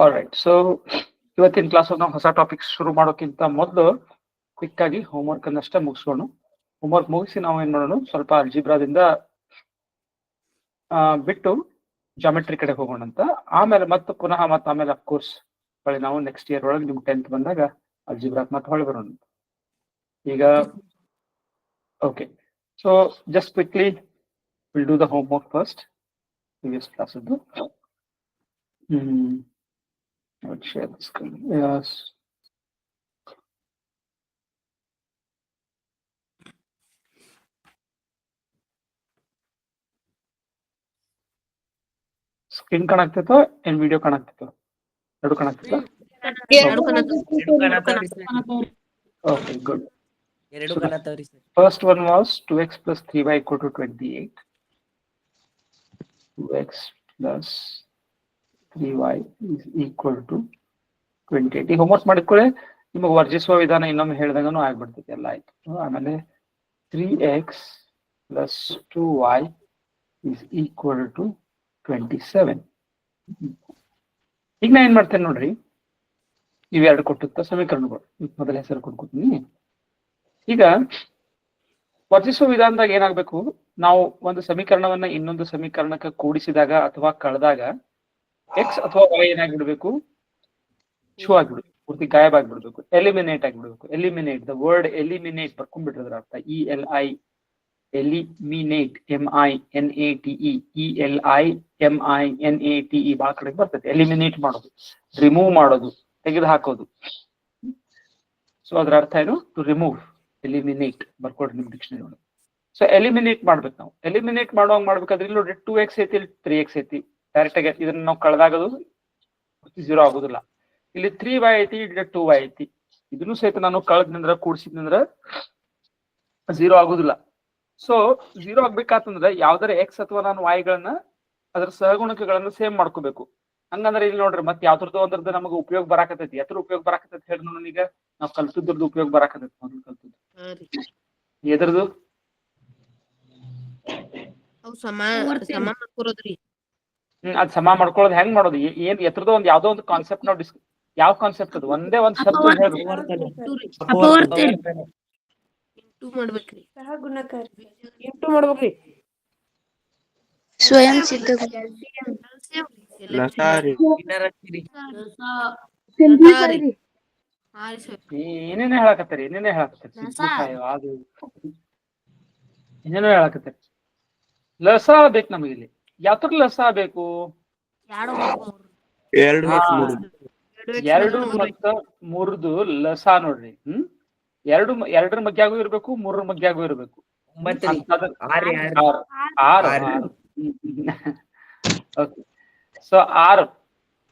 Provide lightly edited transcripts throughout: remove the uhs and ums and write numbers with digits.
All right, so ಇವತ್ತಿನ class ನಾವು ಹೊಸ ಟಾಪಿಕ್ಸ್ ಶುರು ಮಾಡೋಕ್ಕಿಂತ ಮೊದಲು ಕ್ವಿಕ್ ಆಗಿ ಹೋಮ್ವರ್ಕ್ ಅನ್ನಷ್ಟೇ ಮುಗಿಸೋಣ. ಹೋಮ್ವರ್ಕ್ ಮುಗಿಸಿ ನಾವು ಏನ್ ಮಾಡೋಣ, ಸ್ವಲ್ಪ ಅಲ್ಜಿಬ್ರಾದಿಂದ ಬಿಟ್ಟು ಜಾಮೆಟ್ರಿ ಕಡೆ ಹೋಗೋಣ ಅಂತ. ಆಮೇಲೆ ಮತ್ತೆ ಪುನಃ ಆಮೇಲೆ ಅಫ್ಕೋರ್ಸ್ ಹೊಳೆ ನಾವು ನೆಕ್ಸ್ಟ್ ಇಯರ್ ಒಳಗೆ ನಿಮ್ಗೆ 10th ಬಂದಾಗ ಅಲ್ಜಿಬ್ರಾಕ್ ಮತ್ತೆ ಹೊಳೆ ಬರೋಣ. ಈಗ okay, so just quickly will do the homework first. Previous class ಅದು let's share the screen. Yes. Screen ಕಾಣಾಗ್ತಿತ್ತು ಏನ್ ವಿಡಿಯೋ ಕಾಣಾಗ್ತಿತ್ತು? ಎರಡು ಕಾಣಾಗ್ತಿತ್ತು. Okay, good. First one was 2x plus 3y equal to 28. 2x plus 3y is equal to 28. ಈ homework ಮಾಡಿಕೊಳ್ಳಿ, ನಿಮಗೆ ವರ್ಜಿಸುವ ವಿಧಾನ ಇನ್ನೊಮ್ಮೆ ಹೇಳಿದಂಗೂ ಆಗ್ಬಿಡ್ತೈತಿ, ಎಲ್ಲ ಆಯ್ತು. ಆಮೇಲೆ 3x plus 2y is equal to 27. ಈಗ ನಾ ಏನ್ ಮಾಡ್ತೇನೆ ನೋಡ್ರಿ, ಇವೆರಡು ಕೊಟ್ಟುತ್ತ ಸಮೀಕರಣಗಳು ಮೊದಲ ಹೆಸರು ಕೊಟ್ಕೊತೀನಿ. ಈಗ ವರ್ಜಿಸುವ ವಿಧಾನದಾಗ ಏನಾಗ್ಬೇಕು, ನಾವು ಒಂದು ಸಮೀಕರಣವನ್ನ ಇನ್ನೊಂದು ಸಮೀಕರಣಕ್ಕೆ ಕೂಡಿಸಿದಾಗ ಅಥವಾ ಕಳೆದಾಗ ಎಕ್ಸ್ ಅಥವಾ ವೈ ಏನಾಗ್ಬಿಡ್ಬೇಕು, ಶೂ ಆಗ್ಬಿಡ್ಬೇಕು, ಪೂರ್ತಿ ಗಾಯಬ್ ಆಗ್ಬಿಡ್ಬೇಕು, ಎಲಿಮಿನೇಟ್ ಆಗ್ಬಿಡ್ಬೇಕು. ಎಲಿಮಿನೇಟ್, ದ ವರ್ಡ್ ಎಲಿಮಿನೇಟ್ ಬರ್ಕೊಂಡ್ಬಿಟ್ರದ್ರ ಅರ್ಥ ELI, ಎಲಿಮಿನೇಟ್, MINATE, ELIMINATE ಬಾಳ ಕಡೆ ಬರ್ತೈತೆ. ಎಲಿಮಿನೇಟ್ ಮಾಡೋದು, ರಿಮೂವ್ ಮಾಡೋದು, ತೆಗೆದು ಹಾಕೋದು. ಸೊ ಅದ್ರ ಅರ್ಥ ಏನು, ಟು ರಿಮೂವ್, ಎಲಿಮಿನೇಟ್ ಬರ್ಕೊಡ್ರಿ ನಿಮ್ ಡಿಕ್ಷನರಿ ಒಳಗೆ. ಸೊ ಎಲಿಮಿನೇಟ್ ಮಾಡ್ಬೇಕು ನಾವು. ಎಲಿಮಿನೇಟ್ ಮಾಡುವಾಗ ಮಾಡ್ಬೇಕಾದ್ರೆ ಇಲ್ಲಿ ನೋಡ್ರಿ 2x ಐತಿ, ಇಲ್ಲಿ 3x ಐತಿ. ಡೈರೆಕ್ಟ್ ಆಗಿ ಇದನ್ನ ನಾವು ಕಳೆದಾಗದು 0 ಆಗುದಿಲ್ಲ. ಇಲ್ಲಿ 3y ಐತಿ, ಇಲ್ಲಿ 2y ಐತಿ. ಇದನ್ನು ಸಹಿತ ನಾನು ಕಳೆದ್ನಂದ್ರ ಕೂಡಿಸಿದ್ನಂದ್ರ 0 ಆಗುದಿಲ್ಲ. ಸೊ 0 ಆಗ್ಬೇಕಾತಂದ್ರೆ ಯಾವ್ದಾರ ಎಕ್ಸ್ ಅಥವಾ ನಾನು y ಗಳನ್ನ ಅದ್ರ ಸಹಗುಣಕಗಳನ್ನ ಸೇಮ್ ಮಾಡ್ಕೋಬೇಕು. ಹಂಗಂದ್ರೆ ಇಲ್ಲಿ ನೋಡ್ರಿ ಮತ್ತೆ ಯಾವ್ದ್ರದ್ದು ಒಂದ್ರದ್ದು ನಮಗೆ ಉಪಯೋಗ ಬರಾಕತೈತಿ. ಎತ್ರ ಉಪಯೋಗ ಬರಾಕತೈತಿ ಹೇಳಿ ನನಗ, ನಾವು ಕಲ್ತದ್ರದ್ದು ಉಪಯೋಗ ಬರಾಕತೈತಿ. ಮೊದಲು ಕಲ್ತದ್ದು ಎದ್ರದ್ದು ಅದ್ ಸಮ ಮಾಡ್ಕೊಳ್ಳೋದು ಹೆಂಗ್ ಮಾಡೋದು, ಏನ್ ಎತ್ರದ್ದು ಒಂದ್ ಯಾವ್ದೋ ಒಂದು ಕಾನ್ಸೆಪ್ಟ್ ನಾವು ಯಾವ ಕಾನ್ಸೆಪ್ಟ್ ಅದು ಒಂದೇ ಒಂದ್ ಶಬ್ದ ಹೇಳ್ಬೇಕು. ಸ್ವಯಂ ಸಿದ್ಧ ಏನೇನ ಹೇಳಕತ್ತೀರಿ, ಏನೇನೋ ಹೇಳಕತ್ತೀರಿ. ಲಸ ಬೇಕು ನಮಗೆ. ಇಲ್ಲಿ ಯಾವ್ದ್ರ ಲಸ ಬೇಕು? 2 ಮತ್ತ 3ದು ಲಸ ನೋಡ್ರಿ. ಎರಡರ ಮಗ್ಯಾಗೂ ಇರ್ಬೇಕು, 3ರ ಮಗ್ಯಾಗೂ ಇರ್ಬೇಕು. 6. Okay, so 6.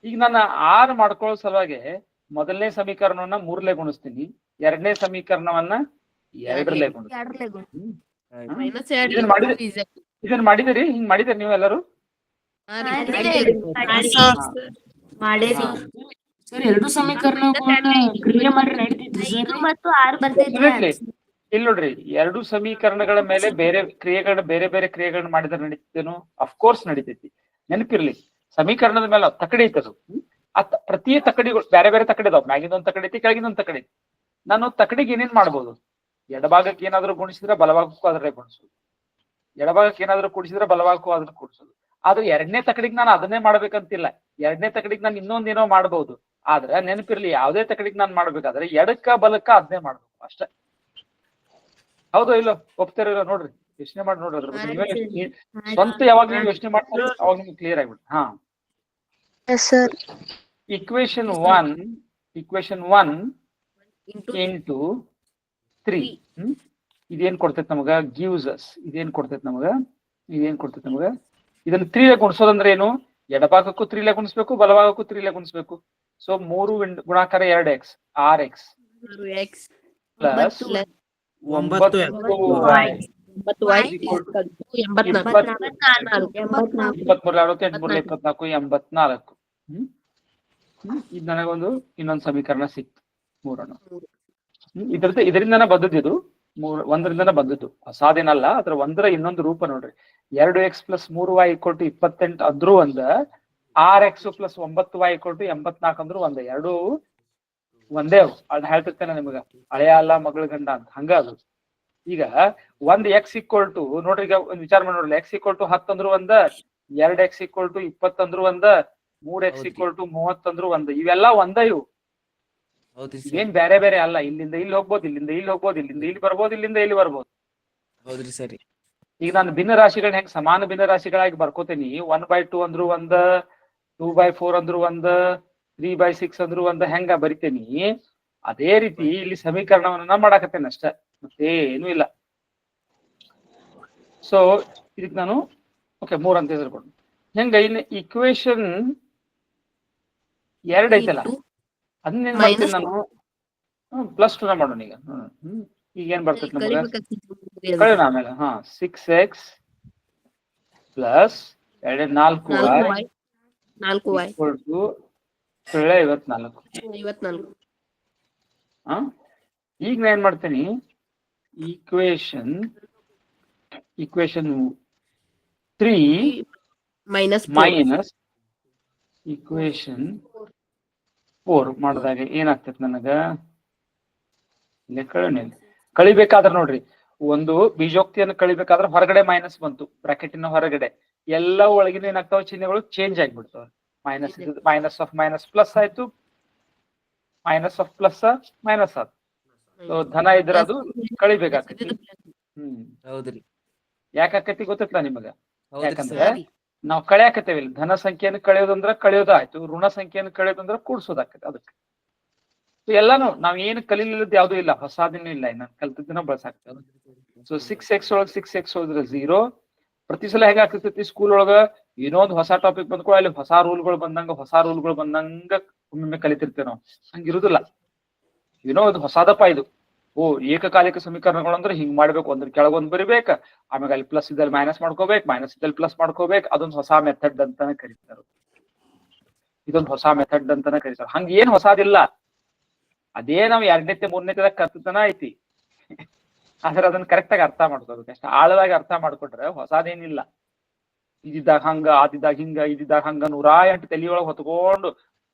ಈಗ ನಾನು 6 ಮಾಡ್ಕೊಳ್ಳೋ ಸಲುವಾಗಿ ಮೊದಲನೇ ಸಮೀಕರಣವನ್ನ 3ಲೆ ಗುಣಿಸ್ತೀನಿ, ಎರಡನೇ ಸಮೀಕರಣವನ್ನ 2ಲೆ ಗುಣಿಸ್ತೀನಿ. ಇದನ್ನ ಮಾಡಿದಿರಿ? ಹಿಂಗ್ ಮಾಡಿದಿರಿ ನೀವು ಎಲ್ಲರೂ? ಎರಡು ಸಮೀಕರಣ ಇಲ್ಲಿ ನೋಡ್ರಿ, ಎರಡು ಸಮೀಕರಣಗಳ ಮೇಲೆ ಬೇರೆ ಕ್ರಿಯೆಗಳನ್ನ ಬೇರೆ ಬೇರೆ ಕ್ರಿಯೆಗಳನ್ನ ಮಾಡಿದ್ರೆ ನಡೀತೇನು? ಅಫ್ಕೋರ್ಸ್ ನಡೀತೈತಿ. ನೆನಪಿರ್ಲಿ, ಸಮೀಕರಣದ ಮೇಲೆ ತಕಡಿ ಐತದು. ಪ್ರತಿ ತಕಡಿಗಳು ಬೇರೆ ಬೇರೆ ತಕಡಿ ಇದಾವ. ಮ್ಯಾಗಿಂದೊಂದು ತಕಡಿ ಐತಿ, ಕೆಳಗಿಂದೊಂದು ತಕಡಿ ಐತಿ. ನಾನು ತಕಡಿಗೆ ಏನೇನ್ ಮಾಡ್ಬೋದು, ಎಡಭಾಗಕ್ಕೆ ಏನಾದ್ರು ಗುಣಿಸಿದ್ರೆ ಬಲಭಾಗಕ್ಕೂ ಅದ್ರೇ ಗುಣಿಸೋದು, ಎಡಭಾಗಕ್ಕೆ ಏನಾದ್ರು ಕೂಡಿಸಿದ್ರೆ ಬಲಭಾಗಕ್ಕೂ ಅದ್ರ ಕೂಡಿಸೋದು. ಆದ್ರೆ ಎರಡನೇ ತಕಡಿಗೆ ನಾನು ಅದನ್ನೇ ಮಾಡ್ಬೇಕಂತಿಲ್ಲ. ಎರಡನೇ ತಕಡಿಗೆ ನಾನು ಇನ್ನೊಂದೇನೋ ಮಾಡ್ಬೋದು. ಆದ್ರೆ ನೆನಪಿರ್ಲಿ, ಯಾವ್ದೇ ತಕಡಿಗೆ ನಾನು ಮಾಡ್ಬೇಕಾದ್ರೆ ಎಡಕ್ಕ ಬಲಕ್ಕ ಅದನ್ನೇ ಮಾಡ್ಬೇಕು ಅಷ್ಟೇ. ಹೌದು ಇಲ್ಲೋ, ಒಪ್ತಾರ ನೋಡ್ರಿ, ಯೋಚನೆ ಮಾಡಿ ನೋಡ್ರಿ. ಅದ್ರ ಬಗ್ಗೆ ನೀವೇ ಸ್ವಂತ ಯಾವಾಗ ನೀವು ಯೋಚನೆ ಮಾಡ್ತೀರಿ ಅವಾಗ ನಿಮ್ಗೆ ಕ್ಲಿಯರ್ ಆಗ್ಬಿಡ್ತು. ಹಾ, ಇಕ್ವೇಶನ್ 1 ಇಂಟು 3 ಇದೇನ್ ಕೊಡ್ತೈತಿ ನಮಗ? Gives us. ಇದೇನ್ ಕೊಡ್ತೈತಿ ನಮಗ? ಇದನ್ನ 3ಲೆ ಗುಣಿಸೋದಂದ್ರೆ ಏನು? ಎಡಭಾಗಕ್ಕೂ 3ಲೆ ಗುಣಿಸ್ಬೇಕು, ಬಲಭಾಗಕ್ಕೂ 3ಲೆ ಗುಣಿಸ್ಬೇಕು. ಸೊ 3 ಗುಣಾಕಾರ 2x, 6x ಪ್ಲಸ್ 9y 84. ಇದು ನನಗೊಂದು ಇನ್ನೊಂದು ಸಮೀಕರಣ ಸಿಕ್ತು, 3. ಇದರಿಂದನ ಬಂದದ್ದು, 1ರಿಂದನ ಬಂದದ್ದು, ಹೊಸಾದೇನಲ್ಲ. ಅದ್ರ 1ರ ಇನ್ನೊಂದು ರೂಪ ನೋಡ್ರಿ. 2x + 3y = 28 ಅಂದ್ರೂ ಒಂದ, 6x ಪ್ಲಸ್ 9y = 84 ಅಂದ್ರು ಒಂದೇ, ಎರಡು ಒಂದೇ. ಅದ್ ಹೇಳ್ತಿರ್ತೇನೆ ನಿಮಗ, ಹಳೆಯ ಅಲ್ಲ ಮಗಳ ಗಂಡ ಅಂತ, ಹಂಗ ಅದು. ಈಗ ಒಂದ್ x = ನೋಡ್ರಿ, ಈಗ ಒಂದ್ ವಿಚಾರ ಮಾಡಿ ನೋಡ್ರಿ, x = 10 ಅಂದ್ರು ಒಂದ, 2x = 20 ಅಂದ್ರು ಒಂದ, 3x = 30 ಅಂದ್ರು ಒಂದ. ಇವೆಲ್ಲ ಒಂದ ಇವು, ಏನ್ ಬೇರೆ ಬೇರೆ ಅಲ್ಲ. ಇಲ್ಲಿಂದ ಇಲ್ಲಿ ಹೋಗ್ಬೋದು, ಇಲ್ಲಿಂದ ಇಲ್ಲಿ ಹೋಗ್ಬೋದು, ಇಲ್ಲಿಂದ ಇಲ್ಲಿ ಬರ್ಬೋದು, ಇಲ್ಲಿಂದ ಇಲ್ಲಿ ಬರ್ಬೋದು. ಹೌದ್ರಿ ಸರಿ. ಈಗ ನಾನು ಭಿನ್ನ ರಾಶಿಗಳನ್ನ ಹೆಂಗ್ ಸಮಾನ ಭಿನ್ನ ರಾಶಿಗಳಾಗಿ ಬರ್ಕೋತೀನಿ, 1/2 ಅಂದ್ರು ಒಂದ, 2/4 ಅಂದ್ರು ಒಂದ, 3/6 ಅಂದ್ರು ಒಂದ, ಹೆಂಗ ಬರಿತೇನಿ ಅದೇ ರೀತಿ ಇಲ್ಲಿ ಸಮೀಕರಣವನ್ನ ಮಾಡಾಕತ್ತೇನೆ ಅಷ್ಟ, ಮತ್ತೇನು ಇಲ್ಲ. ಸೊ ಇದಕ್ ನಾನು ಓಕೆ 3 ಅಂತ ಹೆಸರುಕೊಂಡು ಹೆಂಗ ಇಲ್ಲಿ ಇಕ್ವೇಶನ್ 2 ಐತಲ್ಲ, ಅದನ್ನ ಏನ್ ಮಾಡ್ತೀನಿ ನಾನು, +2 ಮಾಡೋಣ ಈಗ. ಈಗ ಏನ್ ಬರ್ತೈತಿ ನಮಗ, ಕಳೆಯೋಣ ಆಮೇಲೆ. 6x plus 4y = 54. ಈಗ ನಾ ಏನ್ ಮಾಡ್ತೀನಿ, ಈಕ್ವೇಶನ್ 3 ಮೈನಸ್ ಈಕ್ವೇಶನ್ 4 ಮಾಡಿದಾಗ ಏನಾಗ್ತೈತಿ ನನಗ, ಇಲ್ಲಿ ಕಳಿಬೇಕಾದ್ರೆ ನೋಡ್ರಿ, ಒಂದು ಬೀಜೋಕ್ತಿಯನ್ನು ಕಳಿಬೇಕಾದ್ರೆ ಹೊರಗಡೆ ಮೈನಸ್ ಬಂತು, ಬ್ರಾಕೆಟಿನ ಹೊರಗಡೆ ಎಲ್ಲ ಒಳಗಿನ ಏನಾಗ್ತಾವ, ಚಿಹ್ನೆಗಳು ಚೇಂಜ್ ಆಗಿಬಿಡ್ತಾವ. ಮೈನಸ್ ಆಫ್ ಮೈನಸ್ ಪ್ಲಸ್ ಆಯ್ತು, ಮೈನಸ್ ಆಫ್ ಪ್ಲಸ್ ಮೈನಸ್ ಆಯ್ತು. ಧನ ಇದ್ರೆ ಅದು ಕಳಿಬೇಕಾಗ್ತೈತಿ. ಹೌದ್ರಿ. ಯಾಕಾಕತಿ ಗೊತ್ತಿಲ್ಲ ನಿಮಗ, ಯಾಕಂದ್ರೆ ನಾವು ಕಳೆಯಾಕತ್ತೇವಿಲ್ಲ. ಧನ ಸಂಖ್ಯೆಯನ್ನು ಕಳೆಯೋದಂದ್ರ ಕಳೆಯೋದ ಆಯ್ತು, ಋಣ ಸಂಖ್ಯೆಯನ್ನು ಕಳೆಯೋದಂದ್ರ ಕೂಡ್ಸೋದಾಕತಿ. ಅದಕ್ಕೆ ಎಲ್ಲಾನು ನಾವ್ ಏನು ಕಲೀಲಿಲ್ಲದ್ ಯಾವ್ದು ಇಲ್ಲ, ಹೊಸಾದಿನೂ ಇಲ್ಲ, ನಾನು ಕಲ್ತದ್ದನ್ನ ಬಳಸಾಕ್ತೇವೆ. ಸೊ 6x ಒಳಗೆ 6x ಹೋದ್ರೆ 0. ಪ್ರತಿ ಸಲ ಹೇಗಾಗ್ತೈತಿ, ಸ್ಕೂಲ್ ಒಳಗ ಏನೋ ಒಂದು ಹೊಸ ಟಾಪಿಕ್ ಬಂದ್ಕೊ, ಅಲ್ಲಿ ಹೊಸ ರೂಲ್ಗಳು ಬಂದಂಗ ಒಮ್ಮೊಮ್ಮೆ ಕಲಿತಿರ್ತೇವೆ ನಾವು. ಹಂಗಿರುದಿಲ್ಲ, ಏನೋ ಒಂದು ಹೊಸಾದಪ್ಪ ಇದು. ಏಕಕಾಲಿಕ ಸಮೀಕರಣಗಳು ಅಂದ್ರೆ ಹಿಂಗ್ ಮಾಡ್ಬೇಕು, ಒಂದ್ರ ಕೆಳಗೊಂದ್ ಬರಿಬೇಕ, ಆಮೇಲೆ ಅಲ್ಲಿ ಪ್ಲಸ್ ಇದ್ದಲ್ಲಿ ಮೈನಸ್ ಮಾಡ್ಕೋಬೇಕು, ಮೈನಸ್ ಇದ್ದಲ್ಲಿ ಪ್ಲಸ್ ಮಾಡ್ಕೋಬೇಕು. ಅದೊಂದು ಹೊಸ ಮೆಥಡ್ ಅಂತಾನೆ ಕರೀತಾರೆ, ಇದೊಂದು ಹೊಸ ಮೆಥಡ್ ಅಂತಾನೆ ಕರೀತಾರೆ. ಹಂಗ ಏನ್ ಹೊಸಾದಿಲ್ಲ, ಅದೇ ನಾವ್ 2ನೇ 3ನೇ ಕಲ್ತನ ಐತಿ. ಆದ್ರೆ ಅದನ್ನ ಕರೆಕ್ಟ್ ಆಗಿ ಅರ್ಥ ಮಾಡ್ಕೋಬೇಕು ಅಷ್ಟ. ಆಳವಾಗಿ ಅರ್ಥ ಮಾಡ್ಕೊಟ್ರೆ ಹೊಸಾದೇನಿಲ್ಲ. ಇದಿದ್ದಾಗ ಹಂಗ, ಆದಿದ್ದಾಗ ಹಿಂಗ, ಇದಿದ್ದಾಗ ಹಂಗ 108 ತಲಿಯೊಳಗೆ ಹೊತ್ಕೊಂಡು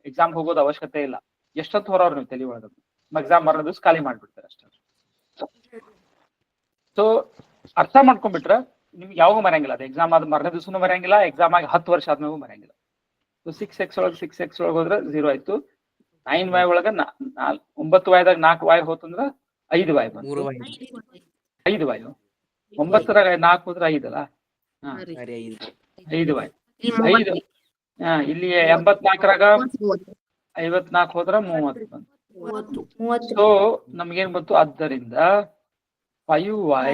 ಎಕ್ಸಾಮ್ ಹೋಗೋದು ಅವಶ್ಯಕತೆ ಇಲ್ಲ. ಎಷ್ಟೊತ್ತು ಹೊರವ್ರು ನೀವು ತಲಿ ಒಳಗ, ಎಕ್ಸಾಮ್ ಮರ ದಿವ್ಸ ಖಾಲಿ ಮಾಡ್ಬಿಡ್ತಾರೆ ಅಷ್ಟೇ. ಸೊ ಅರ್ಥ ಮಾಡ್ಕೊಂಡ್ಬಿಟ್ರೆ ನಿಮ್ಗೆ ಯಾವಾಗ ಮರೆಯಂಗಿಲ್ಲ. ಅದು ಎಕ್ಸಾಮ್ ಆದ ಮರನೇ ದಿವ್ಸನೂ ಮರೆಯಂಗಿಲ್ಲ, ಎಕ್ಸಾಮ್ ಆಗಿ 10 ವರ್ಷ ಆದ್ಮೇಲೆ ಮರೆಯಂಗಿಲ್ಲ. ಸೊ 6x ಒಳಗೆ ಹೋದ್ರೆ 0 ಆಯ್ತು. 9y ಒಳಗ 9yದಾಗ 4y ಹೋತಂದ್ರ 5y ಬಂತು. 5y 9ರಾಗ 4 ಹೋದ್ರೆ 5 ಅಲ್ಲ, 5y. 5 ಇಲ್ಲಿ 84ರಾಗ 54 ಹೋದ್ರ 30 ಬಂತು. ಸೊ ನಮ್ಗೇನ್ ಬಂತು, ಆದ್ದರಿಂದ 5y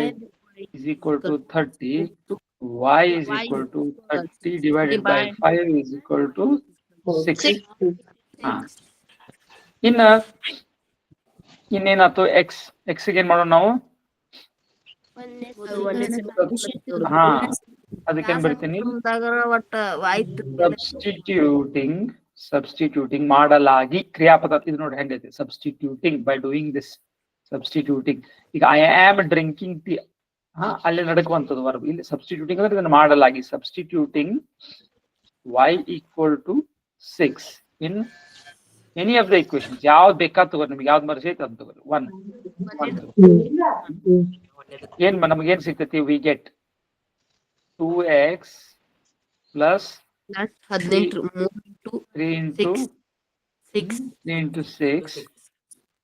= 30, y = 30 divided by 5 = 6. ಇನ್ನೇನಾಯ್ತು, x ಗೆ ಏನ್ ಮಾಡೋಣ ನಾವು, ಅದಕ್ಕೇನ್ ಬರ್ತೀನಿ, ಸಬ್ಸ್ಟಿಟ್ಯೂಟಿಂಗ್ ಮಾಡಲಾಗಿ ಕ್ರಿಯಾಪದ. ಇದು ನೋಡಿ ಹೆಂಗೈತೆ, substituting, by doing this substituting. ಈಗ ಐ ಆಮ್ ಡ್ರಿಂಕಿಂಗ್ ಟಿ, ಅಲ್ಲಿ ನಡಕುವಂಥದ್ದು ವರ್ಬ್. ಇಲ್ಲಿ ಸಬ್ಸ್ಟಿಟ್ಯೂಟಿಂಗ್ ಅಂದ್ರೆ ಇದನ್ನ ಮಾಡಲಾಗಿ. Substituting y = 6 in any of the equations. ಯಾವ್ದು ಬೇಕಾದ್ ತಗೋರಿ, ನಿಮ್ಗೆ ಯಾವ್ದು ಮರ್ಜಿ ಐತೆ ಅಂತ ತಗೋರಿ. 1 ಏನ್ ನಮಗೇನ್ ಸಿಗ್ತೈತಿ, we get 2x plus 3 into 6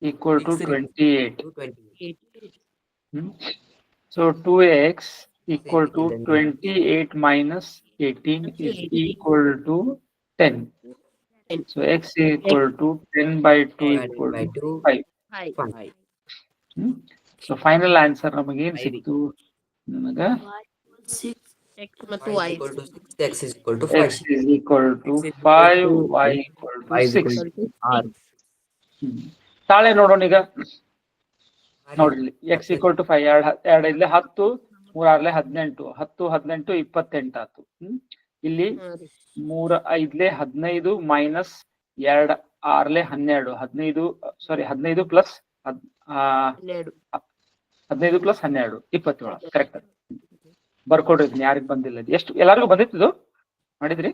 equal to 28. So 2x equal to 28 minus 18 is equal to 10. So x equal to 10/2 equal to 5. So final answer ನಮಗೆ ಏನ್ ಸಿಕ್ತು, ನಮಗ x ಮತ್ತು y x is equal to 5, y = 6. ತಾಳೆ ನೋಡೋಣ ಈಗ. ನೋಡ್ರಿ, x = 5, 2 ಇಲ್ಲಿ 10, 3 6 18, 10 18 28 ಆಯ್ತು. ಇಲ್ಲಿ 3 5 15 ಮೈನಸ್ 2 6 12, 15 ಪ್ಲಸ್ 12 27 ಕರೆಕ್ಟ್. ಬರ್ಕೊಡ್ರಿ, ಯಾರಿಗ್ ಬಂದಿಲ್ಲ. ಎಷ್ಟು ಎಲ್ಲಾರ್ಗು ಬಂದಿತ್ತು? ಮಾಡಿದ್ರಿ?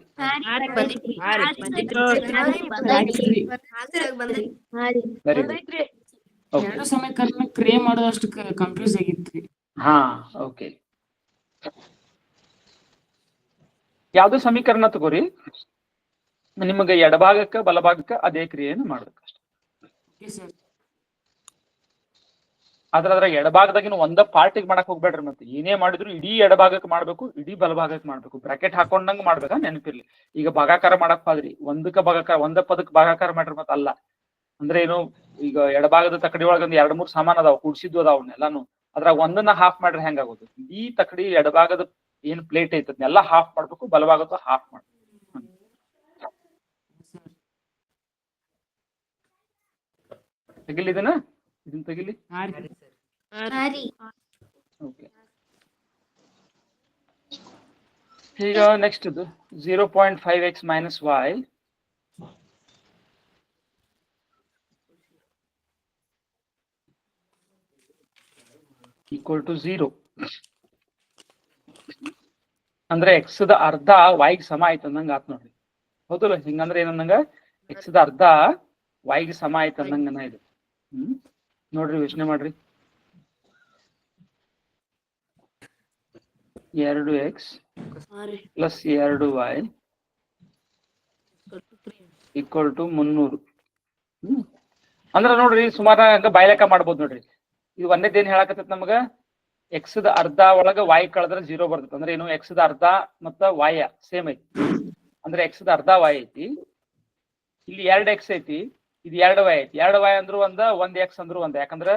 Very good. ಎರಡು ಸಮೀಕರಣ ಕ್ರಿಯೇಟ್ ಮಾಡೋದಷ್ಟು ಕನ್ಫ್ಯೂಸ್ ಆಗಿತ್ರಿ. ಹಾ, ಓಕೆ. ಯಾವ್ದು ಸಮೀಕರಣ ತಗೋರಿ, ನಿಮಗೆ ಎಡಭಾಗಕ್ಕ ಬಲಭಾಗಕ್ಕ ಅದೇ ಕ್ರಿಯೆಯನ್ನು ಮಾಡ್ಬೇಕಷ್ಟೆ. ಅದ್ರ ಎಡಭಾಗದಾಗಿನ ಒಂದ ಪಾರ್ಟಿಗೆ ಮಾಡಕ್ ಹೋಗ್ಬೇಡ್ರಿ. ಮತ್ತೆ ಏನೇ ಮಾಡಿದ್ರು ಇಡೀ ಎಡಭಾಗಕ್ಕೆ ಮಾಡ್ಬೇಕು, ಇಡೀ ಬಲಭಾಗಕ್ಕೆ ಮಾಡ್ಬೇಕು. ಬ್ರಾಕೆಟ್ ಹಾಕೊಂಡಂಗ ಮಾಡ್ಬೇಕಾ, ನೆನಪಿರ್ಲಿ. ಈಗ ಭಾಗಾಕಾರ ಮಾಡಕ್ ಹೋದ್ರಿ, ಒಂದಕ್ಕ ಭಾಗಾಕಾರ, ಒಂದ ಪದಕ್ಕೆ ಭಾಗಾಕಾರ ಮಾಡ್ರಿ. ಮತ್ತ ಅಲ್ಲ ಅಂದ್ರೆ ಏನು, ಈಗ ಎಡಭಾಗದ ತಕಡಿ ಒಳಗ ಒಂದ್ 2-3 ಸಾಮಾನ್ ಅದಾವ, ಕೂಡ್ಸಿದ್ವು ಅದಾವ, ಅವನ್ನೆಲ್ಲಾನು. ಅದ್ರಾಗ ಒಂದನ್ನ ಹಾಫ್ ಮಾಡ್ರಿ ಹೆಂಗಾಗೋದು? ಈ ತಕಡಿ ಎಡಭಾಗದ ಏನ್ ಪ್ಲೇಟ್ ಐತದ ಎಲ್ಲಾ ಹಾಫ್ ಮಾಡ್ಬೇಕು, ಬಲಭಾಗದ ಹಾಫ್ ಮಾಡ್ಬೇಕು. ತೆಗಿಲಿ ಇದನ್ನ ತೆಗಿಲಿ. ಓಕೆ, ಈಗ ನೆಕ್ಸ್ಟ್ ಇದು 0.5x minus y equal to 0. ಅಂದ್ರೆ x ದ ಅರ್ಧ y ಗೆ ಸಮ ಆಯ್ತು ಅಂದಂಗ ಆತ್ ನೋಡ್ರಿ. ಹೌದಲ್ಲ? ಹಿಂಗಂದ್ರೆ ಏನಂದಂಗ, x ದ ಅರ್ಧ y ಗೆ ಸಮ ಆಯ್ತು ಅಂದಂಗನ ಇದು. ನೋಡ್ರಿ, ಯೋಚನೆ ಮಾಡ್ರಿ. 2x plus 2y equal to 300. ಅಂದ್ರ ನೋಡ್ರಿ, ಸುಮಾರು ಹಂಗ ಬಾಯ್ಲೆಕ್ಕ ಮಾಡ್ಬೋದು ನೋಡ್ರಿ. ಇದು ಒಂದೇದೇನ್ ಹೇಳಕತ್ತ ನಮಗ, ಎಕ್ಸ್ ದ ಅರ್ಧ ಒಳಗ y ಕಳೆದ್ರೆ 0 ಬರ್ತೈತಿ. ಅಂದ್ರೆ ಏನು, ಎಕ್ಸ್ ದ ಅರ್ಧ ಮತ್ತ y ಸೇಮ್ ಐತಿ. ಅಂದ್ರೆ ಎಕ್ಸ್ ದ ಅರ್ಧ y ಐತಿ, ಇಲ್ಲಿ 2x ಐತಿ, ಇದು 2y ಐತಿ. 2y ಅಂದ್ರು ಒಂದ್ x ಅಂದ್ರು ಒಂದ್, ಯಾಕಂದ್ರ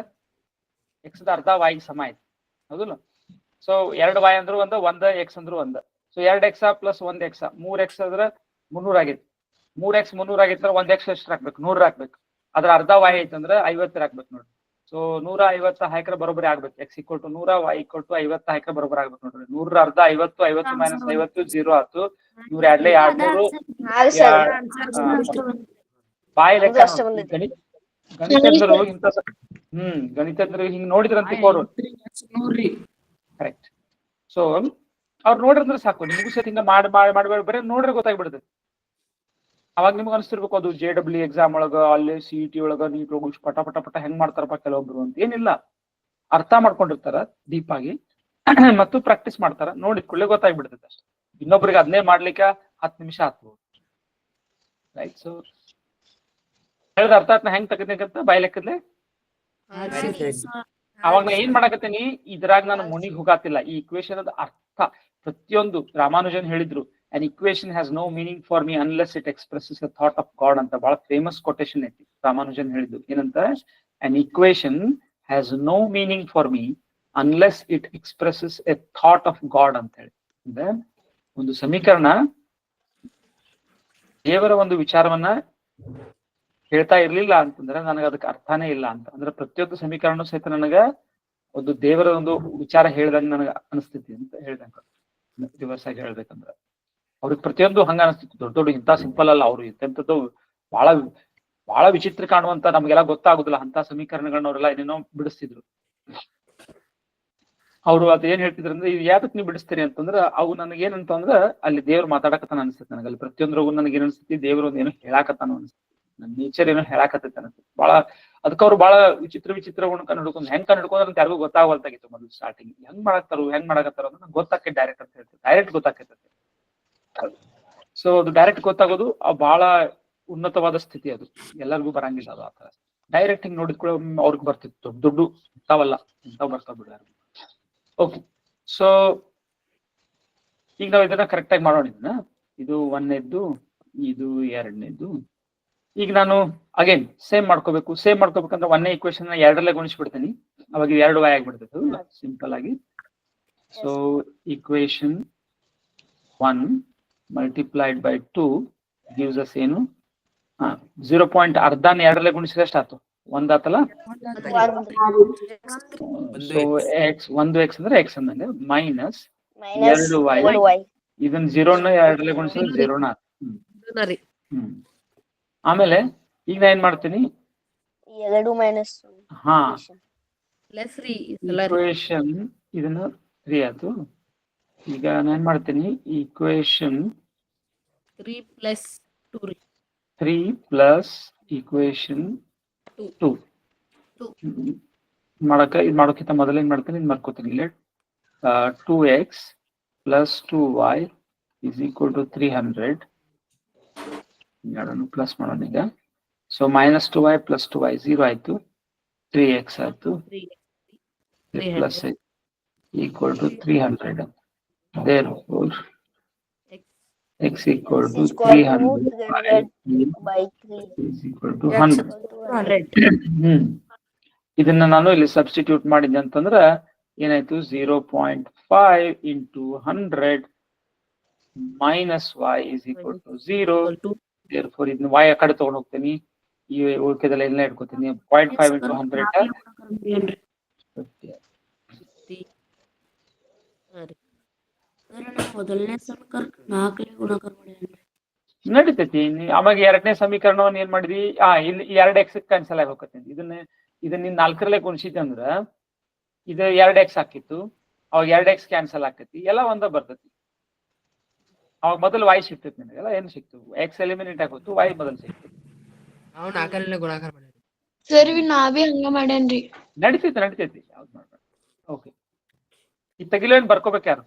ಎಕ್ಸ್ ದ ಅರ್ಧ y ಗೆ ಸಮ ಐತಿ. ಹೌದಲ್ಲ? ಸೊ 2y ಅಂದ್ರು ಒಂದ್ x ಅಂದ್ರು ಒಂದ್. So 2x plus 1x 3x ಆದ್ರ 300 ಆಗೈತಿ. 3x 300 ಆಗೈತಿ. 1x ಎಷ್ಟು ಹಾಕ್ಬೇಕು? 100 ಹಾಕ್ಬೇಕು. ಅದ್ರ ಅರ್ಧ y ಐತಂದ್ರ 50 ಹಾಕ್ಬೇಕು ನೋಡ್ರಿ. ಸೊ 150 ಹಾಕ್ರೆ ಬರೋಬ್ಬರಿ ಆಗ್ಬೇಕು. x equal to 100, y equal to 50 ಹಾಕ್ರೆ ಬರೋಬ್ಬರಿ ಆಗ್ಬೇಕು ನೋಡ್ರಿ. 100 ಅರ್ಧ 50, 50 minus 50 0 ಆಯ್ತು. 100 2 200 ಬಾಯಿ ಲೆಕ್ಕ. ಗಣಿತಜ್ಞರು ಇಂತ ಗಣಿತಜ್ಞರು ಹಿಂಗ್ ನೋಡಿದ್ರಂತ ತಿಳ್ಕೋರು. ಕರೆಕ್ಟ್. ಸೊ ಅವ್ರು ನೋಡಿದ್ರೆ ಸಾಕು, ನಿಮಗೂ ಸಹ ಹಿಂಗ ಮಾಡಿ ಬರೀ ನೋಡ್ರೆ ಗೊತ್ತಾಗ್ಬಿಡುತ್ತೆ. ಅವಾಗ ನಿಮ್ಗೆ ಅನಿಸ್ತಿರ್ಬೇಕು, ಅದು JEE ಎಕ್ಸಾಮ್ ಒಳಗ, ಅಲ್ಲಿ CET ಒಳಗ ನೀಟ್ ಹೋಗಿ ಪಟ ಪಟ ಪಟ ಹೆಂಗ್ ಮಾಡ್ತಾರಪ್ಪ ಕೆಲವೊಬ್ರು ಅಂತ. ಏನಿಲ್ಲ, ಅರ್ಥ ಮಾಡ್ಕೊಂಡಿರ್ತಾರ ಡೀಪ್ ಆಗಿ ಮತ್ತು ಪ್ರಾಕ್ಟೀಸ್ ಮಾಡ್ತಾರ. ನೋಡಿಕೊಳ್ಳೆ ಗೊತ್ತಾಗ್ಬಿಡ್ತೈತೆ ಅಷ್ಟೇ. ಇನ್ನೊಬ್ರಿಗೆ ಅದನ್ನೇ ಮಾಡ್ಲಿಕ್ಕೆ 10 ನಿಮಿಷ ಆಗ್ತದೆ. ರೈಟ್. ಸೊ ಹೇಳ್ದ ಅರ್ಥ ಆತ್ನ ಹೆಂಗ್ ತೆಗಬೇಕಂತ ಬಾಯ್ ಲೆಕ್ಕದ್ಲೆ. ಅವಾಗ ನಾ ಏನ್ ಮಾಡಕತ್ತೀನಿ, ಇದ್ರಾಗ ನಾನು ಮುನಿಗ್ ಹೋಗಾತಿಲ್ಲ. ಈ ಇಕ್ವೇಶನ್ ಅದ ಅರ್ಥ ಪ್ರತಿಯೊಂದು ರಾಮಾನುಜನ್ ಹೇಳಿದ್ರು, an equation has no meaning for me unless it expresses a thought of God ಅಂತ ಬಹಳ ಫೇಮಸ್ ಕೊಟೇಶನ್ ಐತಿ. ರಾಮಾನುಜನ್ ಹೇಳಿದ್ದು ಏನಂತ, an equation has no meaning for me unless it expresses a thought of God ಅಂತ ಹೇಳಿ. ಅಂದ್ರೆ ಒಂದು ಸಮೀಕರಣ ದೇವರ ಒಂದು ವಿಚಾರವನ್ನ ಹೇಳ್ತಾ ಇರ್ಲಿಲ್ಲ ಅಂತಂದ್ರೆ ನನಗೆ ಅದಕ್ಕೆ ಅರ್ಥನೇ ಇಲ್ಲ ಅಂತ. ಅಂದ್ರೆ ಪ್ರತಿಯೊಂದು ಸಮೀಕರಣ ಸಹಿತ ನನಗ ಒಂದು ದೇವರ ಒಂದು ವಿಚಾರ ಹೇಳ್ದಂಗ ನನಗ ಅನಿಸ್ತೈತಿ ಅಂತ ಹೇಳ್ದಂಗ. ರಿವರ್ಸ್ ಆಗಿ ಹೇಳ್ಬೇಕಂದ್ರ ಅವ್ರಿಗೆ ಪ್ರತಿಯೊಂದು ಹಂಗ ಅನಿಸ್ತಿತ್ತು. ದೊಡ್ಡ ದೊಡ್ಡ ಇಂಥ ಸಿಂಪಲ್ ಅಲ್ಲ, ಅವ್ರು ಇಂಥದ್ದು ಬಹಳ ಬಹಳ ವಿಚಿತ್ರ ಕಾಣುವಂತ, ನಮ್ಗೆಲ್ಲ ಗೊತ್ತಾಗುದಿಲ್ಲ ಅಂತ ಸಮೀಕರಣಗಳನ್ನ ಅವರೆಲ್ಲ ಏನೇನೋ ಬಿಡಿಸ್ತಿದ್ರು. ಅವ್ರು ಅದ್ ಏನ್ ಹೇಳ್ತಿದ್ರು ಅಂದ್ರೆ, ಇದು ಯಾವ್ದಕ್ ನೀವು ಬಿಡಿಸ್ತೀರಿ ಅಂತಂದ್ರ, ಅವು ನನಗೇನಂತ ಅಂದ್ರ ಅಲ್ಲಿ ದೇವ್ರು ಮಾತಾಡಕತ್ತಾನ ಅನ್ಸುತ್ತೆ ನನಗೆ. ಅಲ್ಲಿ ಪ್ರತಿಯೊಂದ್ರಾಗು ನನಗೆ ಏನ್ ಅನ್ಸುತ್ತೆ, ದೇವ್ರು ಒಂದ್ ಏನೋ ಹೇಳಾಕತ್ತಾನ ಅನ್ಸುತ್ತೆ, ನನ್ ನೇಚರ್ ಏನೋ ಹೇಳಾಕತ್ತೈತೆ ಅನ್ಸುತ್ತೆ. ಬಹಳ ಅದಕ್ಕೆ ಅವ್ರು ಬಹಳ ವಿಚಿತ್ರ ಗುಣಕ ನಡ್ಕೊಂಡು ಹೆಂಗ್ ನಡ್ಕೊಂಡ್ರ ಅಂತ ಯಾರಿಗೂ ಗೊತ್ತಾಗಲ್ತಾಗಿತ್ತು ಮೊದಲು ಸ್ಟಾರ್ಟಿಂಗ್. ಹೆಂಗ್ ಮಾಡಕತ್ತಾರ ಅಂದ್ರೆ ಗೊತ್ತಾಕೈತೆ ಡೈರೆಕ್ಟ್ ಅಂತ ಹೇಳ್ತಾರೆ. ಡೈರೆಕ್ಟ್ ಗೊತ್ತಾಕೈತೆ. ಸೊ ಅದು ಡೈರೆಕ್ಟ್ ಗೊತ್ತಾಗೋದು ಬಹಳ ಉನ್ನತವಾದ ಸ್ಥಿತಿ. ಅದು ಎಲ್ಲರಿಗೂ ಬರಂಗಿಲ್ಲ ಅದು. ಆತರ ಡೈರೆಕ್ಟ್ ಹಿಂಗ್ ನೋಡಿದ್ ಕೂಡ ಅವ್ರಿಗೆ ಬರ್ತಿತ್ತು. ದೊಡ್ಡ ಇಂಥವಲ್ಲ, ಇಂಥವ್ ಬರ್ತಾವ ಬಿಡ. ಓಕೆ, ಸೊ ಈಗ ನಾವ್ ಇದನ್ನ ಕರೆಕ್ಟ್ ಆಗಿ ಮಾಡೋಣ. ಇದು 1ನೇದ್ದು, ಇದು 2ನೇದ್ದು. ಈಗ ನಾನು ಅಗೇನ್ ಸೇಮ್ ಮಾಡ್ಕೋಬೇಕಂದ್ರೆ 1ನೇ ಇಕ್ವೇಶನ್ 2ರಲ್ಲೇ ಗುಣಿಸ್ಬಿಡ್ತೀನಿ. ಅವಾಗ 2y ಆಗ್ಬಿಡ್ತೈತೆ ಸಿಂಪಲ್ ಆಗಿ. So equation 1 multiplied by 2 gives us ಏನು 0. ಅರ್ಧನ 2ರಲ್ಲೇ ಗುಣಿಸಿದ್ರೆ ಎಷ್ಟು ಆಯ್ತು? 1 ಆತಲ್ಲ. ಸೊ ಒಂದು x ಅಂದ್ರೆ x ಅಂದಂಗೆ ಮೈನಸ್ 2y. ಇದನ್ನ 0ನ 2ರಲ್ಲೇ ಗುಣಿಸಿದ್ರೆ 0ನ ಆಯ್ತು. ಆಮೇಲೆ ಈಗ ನಾ ಏನ್ ಮಾಡ್ತೀನಿ, 2 ಮೈನಸ್ ಇಕ್ವೇಶನ್ ಇದನ್ನ 3 ಆಯ್ತು. ಈಗ ನಾನು ಏನ್ ಮಾಡ್ತೀನಿ, ಈ ಇಕ್ವೇಶನ್ 3 plus 2 ರೀ 3 plus equation Two. 2 Two. ಇದು ಮಾಡೋಕ್ಕಿಂತ ಮೊದಲು ಏನ್ ಮಾಡ್ತೀನಿ ಇದು ಮಾಡ್ಕೋತೀನಿ ಇಲ್ಲಿ 2x plus 2y is equal to 300 ಎರಡನ್ನು ಪ್ಲಸ್ ಮಾಡೋಣ ಈಗ so minus 2y plus 2y 0 ಆಯ್ತು 3x ಆಯ್ತು 3 plus equal to 300 therefore x equal to 300 by 3 is equal to 100 200 ಇದನ್ನ ನಾನು ಇಲ್ಲಿ ಸಬ್ಸ್ಟಿಟ್ಯೂಟ್ ಮಾಡಿದ್ದೆ ಅಂತಂದ್ರ ಏನಾಯ್ತು 0.5 into 100 minus y is equal to 0 therefore ಇದನ್ನ y ಆ ಕಡೆ ತಗೊಂಡು ಹೋಗ್ತೀನಿ ಈ ಉಳಿಕೆದೆಲ್ಲ ಎಲ್ಲ ಇಟ್ಕೋತೀನಿ 0.5 into 100 ಮೊದಲನೇ ಸಮೀಕರಣ 4 ಗುಣಾಕಾರ ಮಾಡಿ ನಡೀತೈತಿ ಆವಾಗ ಎರಡನೇ ಸಮೀಕರಣವನ್ನು ಏನ್ ಮಾಡಿದ್ವಿ ಇಲ್ಲಿ 2x ಕ್ಯಾನ್ಸಲ್ ಆಗಿ ಹೋಗತ್ತೆ ಇದನ್ನ ನೀನ್ 4ರಲ್ಲೇ ಗುಣಿಸಿದ್ದೆ ಅಂದ್ರ ಇದು 2x ಹಾಕಿತ್ತು ಅವಾಗ 2x ಕ್ಯಾನ್ಸಲ್ ಆಕತಿ ಎಲ್ಲ ಒಂದ ಬರ್ತೈತಿ ಅವಾಗ ಮೊದಲು y ಸಿಗ್ತೈತಿ ನಿನಗೆಲ್ಲ ಏನ್ ಸಿಕ್ತು x ಎಲಿಮಿನೇಟ್ ಆಗೋತು y ಮೊದಲು ಸಿಕ್ತು ನಾವು 4 ಗುಣಾಕಾರ ಮಾಡಿದ್ವಿ ಸರ್ ನಾವೇ ಹಂಗ ಮಾಡೇನ್ರಿ ನಡೀತೈತಿ ಯಾವ್ದು ಮಾಡ್ಬೇಡ ಓಕೆ ಈ ತೆಗಿಲು ಏನ್ ಬರ್ಕೋಬೇಕು ಯಾರು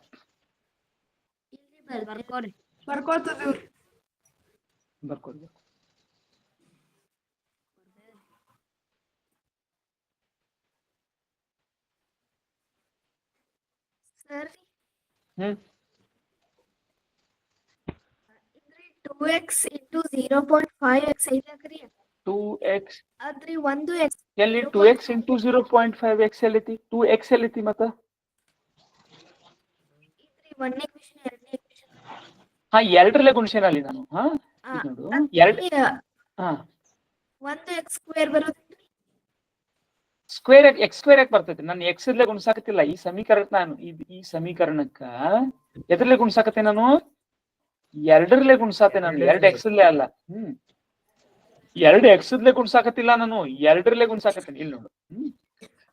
ಬರ್ಕೋರಿ ಬರ್ಕೋತದೇವ್ರಿ ಬರ್ಕೋಬೇಕು ಸರ್ ಹ್ಮ್ 2x into 0.5x ಐತಕ್ರಿ 2x ಅದ್ರಿ 1x ಎಲ್ಲಿ 2x into 0.5x ಎಲ್ಲಿತಿ 2x ಎಲ್ಲಿತಿ ಮತ್ತ ಇದ್ರಿ ಒಂದನೇ ಕ್ವೆಶ್ಚನ್ ಎರಡನೇ ಕ್ವೆಶ್ಚನ್ ಎರಡರಲ್ಲೇ ಗುಣಿಸೇನ ಅಲ್ಲಿ ನಾನು ಇದ್ ನೋಡು ಎರಡು ಒಂದು x ಸ್ಕ್ವೇರ್ ಬರೋದ್ರಿ ಸ್ಕ್ವೇರ್ ಎಕ್ಸ್ ಸ್ಕ್ವೇರ್ ಯಾಕೆ ಬರ್ತೈತಿ ನಾನು ಎಕ್ಸ್ ಇರ್ಲೆ ಗುಣಿಸಾಕತ್ತಿಲ್ಲ ಈ ಸಮೀಕರಣ ನಾನು ಈ ಸಮೀಕರಣಕ್ಕ ಎದ್ರಲ್ಲೇ ಗುಣಿಸಾಕತ್ತೆ ನಾನು ಎರಡರಲ್ಲೇ ಗುಣಿಸಾತೆ ನಾನು 2x ಅಲ್ಲೇ ಅಲ್ಲ 2x ಗುಣಿಸಾಕತ್ತಿಲ್ಲ ನಾನು ಎರಡರಲ್ಲೇ ಗುಣಿಸಾಕತ್ತೀನಿ ಇಲ್ಲಿ ನೋಡು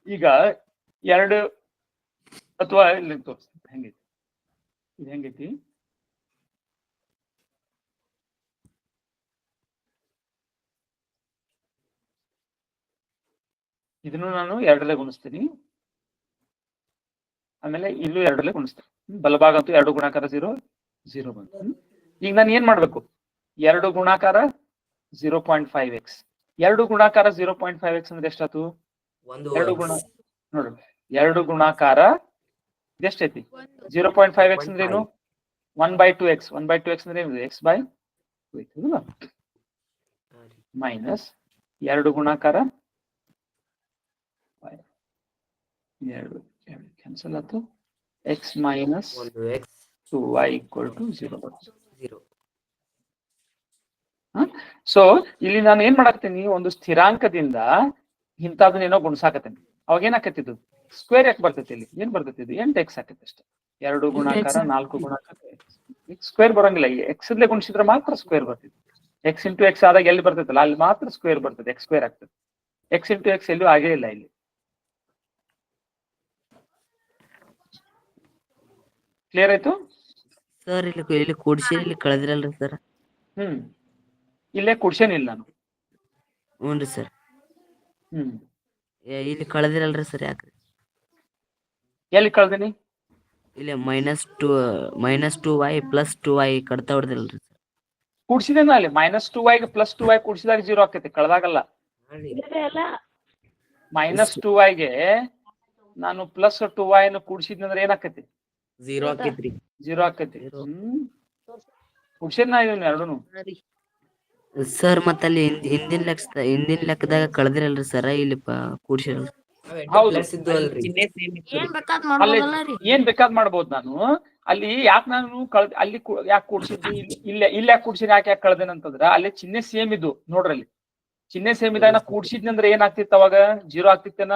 ಈಗ 2 ಅಥವಾ ಇಲ್ಲಿ ತೋರಿಸ್ತೀನಿ ಹೆಂಗೈತಿ ಇದು ಹೆಂಗೈತಿ ಇದನ್ನು ನಾನು ಎರಡರಲ್ಲೇ ಗುಣಿಸ್ತೀನಿ ಆಮೇಲೆ ಇಲ್ಲೂ ಎರಡರಲ್ಲೇ ಗುಣಿಸ್ತೀನಿ ಬಲಭಾಗ ಅಂತೂ 2 ಗುಣಾಕಾರ 0 ಬಂತು ಈಗ ನಾನು ಏನ್ ಮಾಡ್ಬೇಕು 2 ಗುಣಾಕಾರ 0.5x 2 ಗುಣಾಕಾರ 0.5x ಅಂದ್ರೆ ಎಷ್ಟಾಯ್ತು 2 ಗುಣ ನೋಡು 2 ಗುಣಾಕಾರ ಎಷ್ಟೈತಿ 0.5x ಅಂದ್ರೆ ಏನು 1/2x 1/2x ಅಂದ್ರೆ ಏನು x by 2 ಮೈನಸ್ 2 ಗುಣಾಕಾರ 2 ಕ್ಯಾನ್ಸಲ್ ಆಯ್ತು x minus 2y equal to 0 so ಇಲ್ಲಿ ನಾನು ಏನ್ ಮಾಡಾಕ್ತೀನಿ ಒಂದು ಸ್ಥಿರಾಂಕದಿಂದ ಇಂಥದನ್ನೇನೋ ಗುಣಿಸಾಕತ್ತೀನಿ ಅವಾಗ ಏನಾಕತ್ತಿದ್ದು ಸ್ಕ್ವೇರ್ ಯಾಕೆ ಬರ್ತೈತಿ ಇಲ್ಲಿ ಏನ್ ಬರ್ತೈತಿ ಇದು 8x ಆಕೈತಿ ಅಷ್ಟೇ 2 ಗುಣಾಕಾರ 4 ಗುಣಾಕಾರ ಸ್ಕ್ವೇರ್ ಬರಂಗಿಲ್ಲ ಎಕ್ಸ್ ಇದ್ಲೆ ಗುಣಿಸಿದ್ರೆ ಮಾತ್ರ ಸ್ಕ್ವೇರ್ ಬರ್ತೈತಿ x ಇಂಟು ಎಕ್ಸ್ ಆದಾಗ ಎಲ್ಲಿ ಬರ್ತೈತಲ್ಲ ಅಲ್ಲಿ ಮಾತ್ರ ಸ್ಕ್ವೇರ್ ಬರ್ತೈತಿ x ಸ್ಕ್ವೇರ್ ಆಗ್ತದೆ x ಇಂಟು ಎಕ್ಸ್ ಎಲ್ಲೂ ಆಗೇ ಇಲ್ಲ ಇಲ್ಲಿ ಕ್ಲಿಯರ್ ಆಯ್ತು ಸರ್ ಇಲ್ಲಿ ಕೂಡಿಸಿ ಇಲ್ಲಿ ಕಳೆದಿರಲ್ರಿ ಸರ್ ಇಲ್ಲೇ ಕುಡ್ಸೇನಿಲ್ಲ ನಾನು ಹ್ಞೂ ಸರ್ ಇಲ್ಲಿ ಕಳೆದಿರಲ್ರಿ ಸರ್ ಯಾಕ್ರಿ ಎಲ್ಲಿ ಕಳ್ದಿನಿ ಇಲ್ಲಿ -2y + 2y ಕಡ್ತಾ ಹೊಡೆದಿರಲ್ರಿ ಸರ್ ಕೂಡ್ಸಿದೇನ ಅಲ್ಲಿ -2y ಗೆ +2y ಕೂಡ್ಸಿದಾಗ 0 ಆಕೈತಿ ಕಳೆದಾಗಲ್ಲ -2y ಗೆ ನಾನು +2y ನ ಕೂಡ್ಸಿದ್ನಂದ್ರೆ ಏನಾಕೈತಿ 0 ಆಕೈತ್ರಿ 0 ಆಕೈತಿ ಕೂಡ್ಸೇನ ಇದನ್ನ ಎರಡೂನು ಸರ್ ಮತ್ತೆ ಅಲ್ಲಿ ಹಿಂದಿನ ಲೆಕ್ಕದಾಗ ಕಳೆದಿರಲ್ರಿ ಸರ್ ಇಲ್ಲಿ ಕೂಡ್ಸಿರಲ್ರಿ ಹೌದು ಏನ್ ಬೇಕಾದ್ ಅಲ್ಲಿ ಮಾಡ್ಬೋದಲ್ಲ ರೀ ಏನ್ ಬೇಕಾದ್ ಮಾಡ್ಬೋದು ನಾನು ಅಲ್ಲಿ ಯಾಕೆ ನಾನು ಅಲ್ಲಿ ಯಾಕೆ ಕೂಡ್ಸಿದ್ನಿ ಇಲ್ಲಿ ಯಾಕೆ ಕೂಡ್ಸಿನಿ ಯಾಕೆ ಕಳ್ದೇನ ಅಂತಂದ್ರ ಅಲ್ಲಿ ಚಿಹ್ನೆ ಸೇಮ್ ಇದು ನೋಡ್ರಲ್ಲಿ ಚಿಹ್ನೆ ಸೇಮ್ ಇದಾಗ ನಾ ಕೂಡ್ಸಿದ್ನಿ ಅಂದ್ರೆ ಏನಾಗ್ತಿತ್ತು ಅವಾಗ 0 ಆಗ್ತಿತ್ತೇನ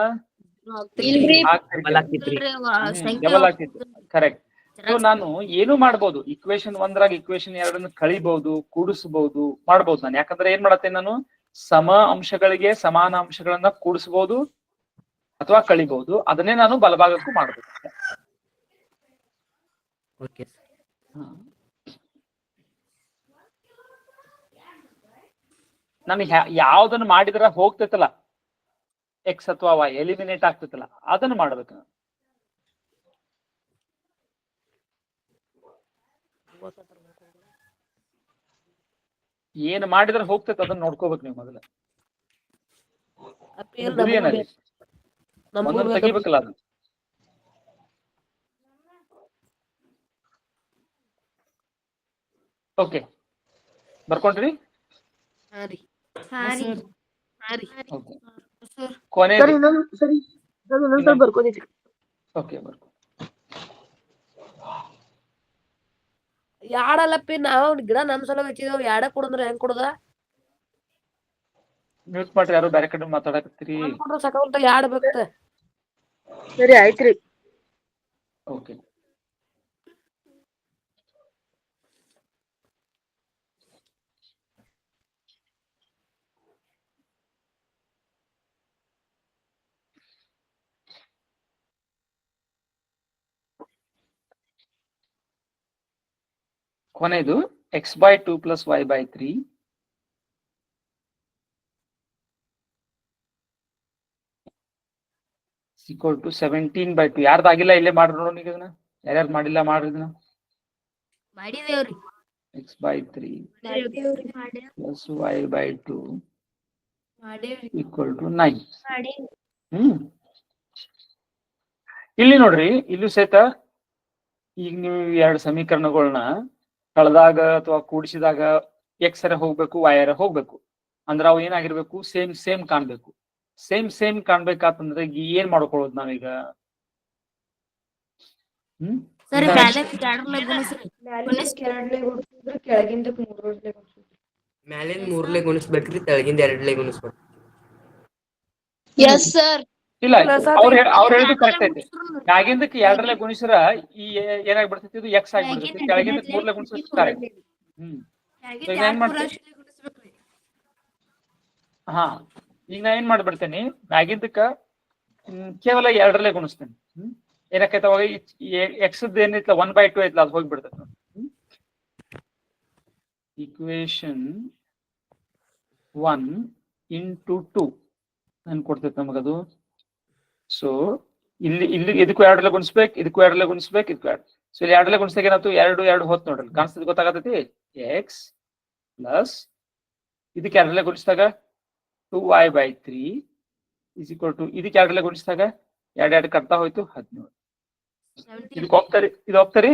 ಡಬಲ್ ಆಗ್ತಿತ್ತು ಕರೆಕ್ಟ್ ಸೊ ನಾನು ಏನು ಮಾಡ್ಬೋದು ಇಕ್ವೇಶನ್ 1 ಇಕ್ವೇಶನ್ 2 ಕಳಿಬಹುದು ಕೂಡಿಸಬಹುದು ಮಾಡ್ಬೋದು ನಾನು ಯಾಕಂದ್ರೆ ಏನ್ ಮಾಡತ್ತೇನೆ ನಾನು ಸಮ ಅಂಶಗಳಿಗೆ ಸಮಾನ ಅಂಶಗಳನ್ನ ಕೂಡಿಸಬಹುದು ಅಥವಾ ಕಳಿಬಹುದು ಅದನ್ನೇ ನಾನು ಬಲಭಾಗಕ್ಕೂ ಮಾಡ್ಬೋದು ನಮಗೆ ಯಾವ್ದನ್ನ ಮಾಡಿದ್ರ ಹೋಗ್ತೈತಲ್ಲ ಎಕ್ಸ್ ಅಥವಾ ವೈ ಎಲಿಮಿನೇಟ್ ಆಗ್ತೈತಲ್ಲ ಅದನ್ನ ಮಾಡ್ಬೇಕು. ಏನ್ ಮಾಡಿದ್ರೆ ಹೋಗ್ತೈತೆ ಅದನ್ನ ನೋಡ್ಕೋಬೇಕು ನೀವು ಮೊದಲ. ಗುರಿ ಏನಲ್ಲಿ ಒಂದೊಂದು ತೆಗಿಬೇಕಲ್ಲ ಅದನ್ನ. ಓಕೆ ಬರ್ಕೊಂಡ್ರಿ? ಓಕೆ ಕೊನೆಯದು ಓಕೆ ಬರ್ಕೊ. ಯಾಡಲ್ಲಪ್ಪಿ ನಾವ್ ಗಿಡ ನಮ್ ಸಲ ಹಚ್ಚಿದೇವ್ ಯಾಡ ಕೊಡಂದ್ರ ಹೆಂಗ್ ಕೊಡದ ಮ್ಯೂಟ್ ಮಾಡ್ರಿ, ಯಾರು ಬೇರೆ ಕಡೆ ಮಾತಾಡಕತ್ತೀರಿ. ಸಕಾಲ ಯಾಡ್ ಬೇಕತ್ತ. ಸರಿ ಆಯ್ತ್ರಿ. ಓಕೆ ಕೊನೆಯದು x/2 + y/3 = 17/2. ಯಾರ್ದಾಗಿಲ್ಲ ಇಲ್ಲೇ ಮಾಡ್ರಿ ನೋಡೋಣ. ಈಗ ಇದನ್ನ ಯಾರ್ಯಾರು ಮಾಡಿಲ್ಲ ಮಾಡ್ರಿ ಇದನ್ನ. ಮಾಡಿದೇವ್ರಿ. x/3 + y/2 = 9. ಇಲ್ಲಿ ನೋಡ್ರಿ, ಇಲ್ಲೂ ಸಹಿತ ಈಗ ನೀವು ಎರಡು ಸಮೀಕರಣಗಳನ್ನ ಕಳೆದಾಗ ಅಥವಾ ಕೂಡಿಸಿದಾಗ ಎಕ್ಸ್ ಅರ ಹೋಗ್ಬೇಕು, ವೈ ಅರ ಹೋಗ್ಬೇಕು. ಅಂದ್ರ ಅವು ಏನಾಗಿರ್ಬೇಕು, ಸೇಮ್ ಸೇಮ್ ಕಾಣ್ಬೇಕು. ಸೇಮ್ ಕಾಣ್ಬೇಕಂತಂದ್ರೆ ಏನ್ ಮಾಡ್ಕೊಳ್ಳೋದು ನಾವೀಗ? ಮ್ಯಾಲಿಂದ 3 ಗುಣಿಸ್ಬೇಕ್ರಿ, ತೆಳಗಿಂದ 2 ಗುಣಿಸ್ಬೇಕು. Yes sir. ಇಲ್ಲ, ಅವ್ರು ಹೇಳಿದ್ದು ಕರೆಕ್ಟ್ ಐತಿ. ಮ್ಯಾಗಿಂದಕ್ಕೆ 2 ಗುಣಿಸ್ರ ಈ ಏನಾಗ್ಬಿಡ್ತೈತಿ, ಇದು ಎಕ್ಸ್ ಆಗ್ಬಿಡ್ತೈತಿ. ಕೆಳಗಿಂದಕ್ಕೆ 3 ಗುಣಿಸ್ರ ಕರೆಕ್ಟ್. ಹಾ, ಈಗ ನಾ ಏನ್ ಮಾಡ್ಬಿಡ್ತೇನೆ, ಮ್ಯಾಗಿಂದಕ್ಕ ಕೇವಲ 2 ಗುಣಿಸ್ತೇನೆ. ಏನಕ್ಕೈತ ಅವಾಗ ಎಕ್ಸ್ ಏನೈತ್ಲ 1/2 ಐತ್ಲ ಅದು ಹೋಗ್ಬಿಡ್ತೈತಿ. ಈಕ್ವೇಶನ್ 1 × 2 ನನ್ ಕೊಡ್ತೈತಿ ನಮಗದು. ಸೊ ಇಲ್ಲಿ ಇದಕ್ಕೂ 2 ಗುಣಿಸ್ಬೇಕು, ಇದಕ್ಕೂ 2 ಗುಣಿಸ್ಬೇಕು, ಇದಕ್ಕೂ 2. ಸೊ ಇಲ್ಲಿ 2 ಗುಣಿಸಿದಾಗ ಏನಾಯ್ತು, 2 ಹೊತ್ತು ನೋಡ್ರಿ ಕಾಣಿಸ್ತದೆ, ಗೊತ್ತಾಗತೈತಿ. ಎಕ್ಸ್ ಪ್ಲಸ್ ಇದಕ್ಕೆ 2 ಗುಣಿಸಿದಾಗ 2y/3 = ಇದಕ್ಕೆ 2 ಗುಣಿಸಿದಾಗ 2 ಕಟ್ತಾ ಹೋಯ್ತು 17. ಇದಕ್ಕೆ ಹೋಗ್ತಾರಿ, ಇದು ಹೋಗ್ತಾರಿ.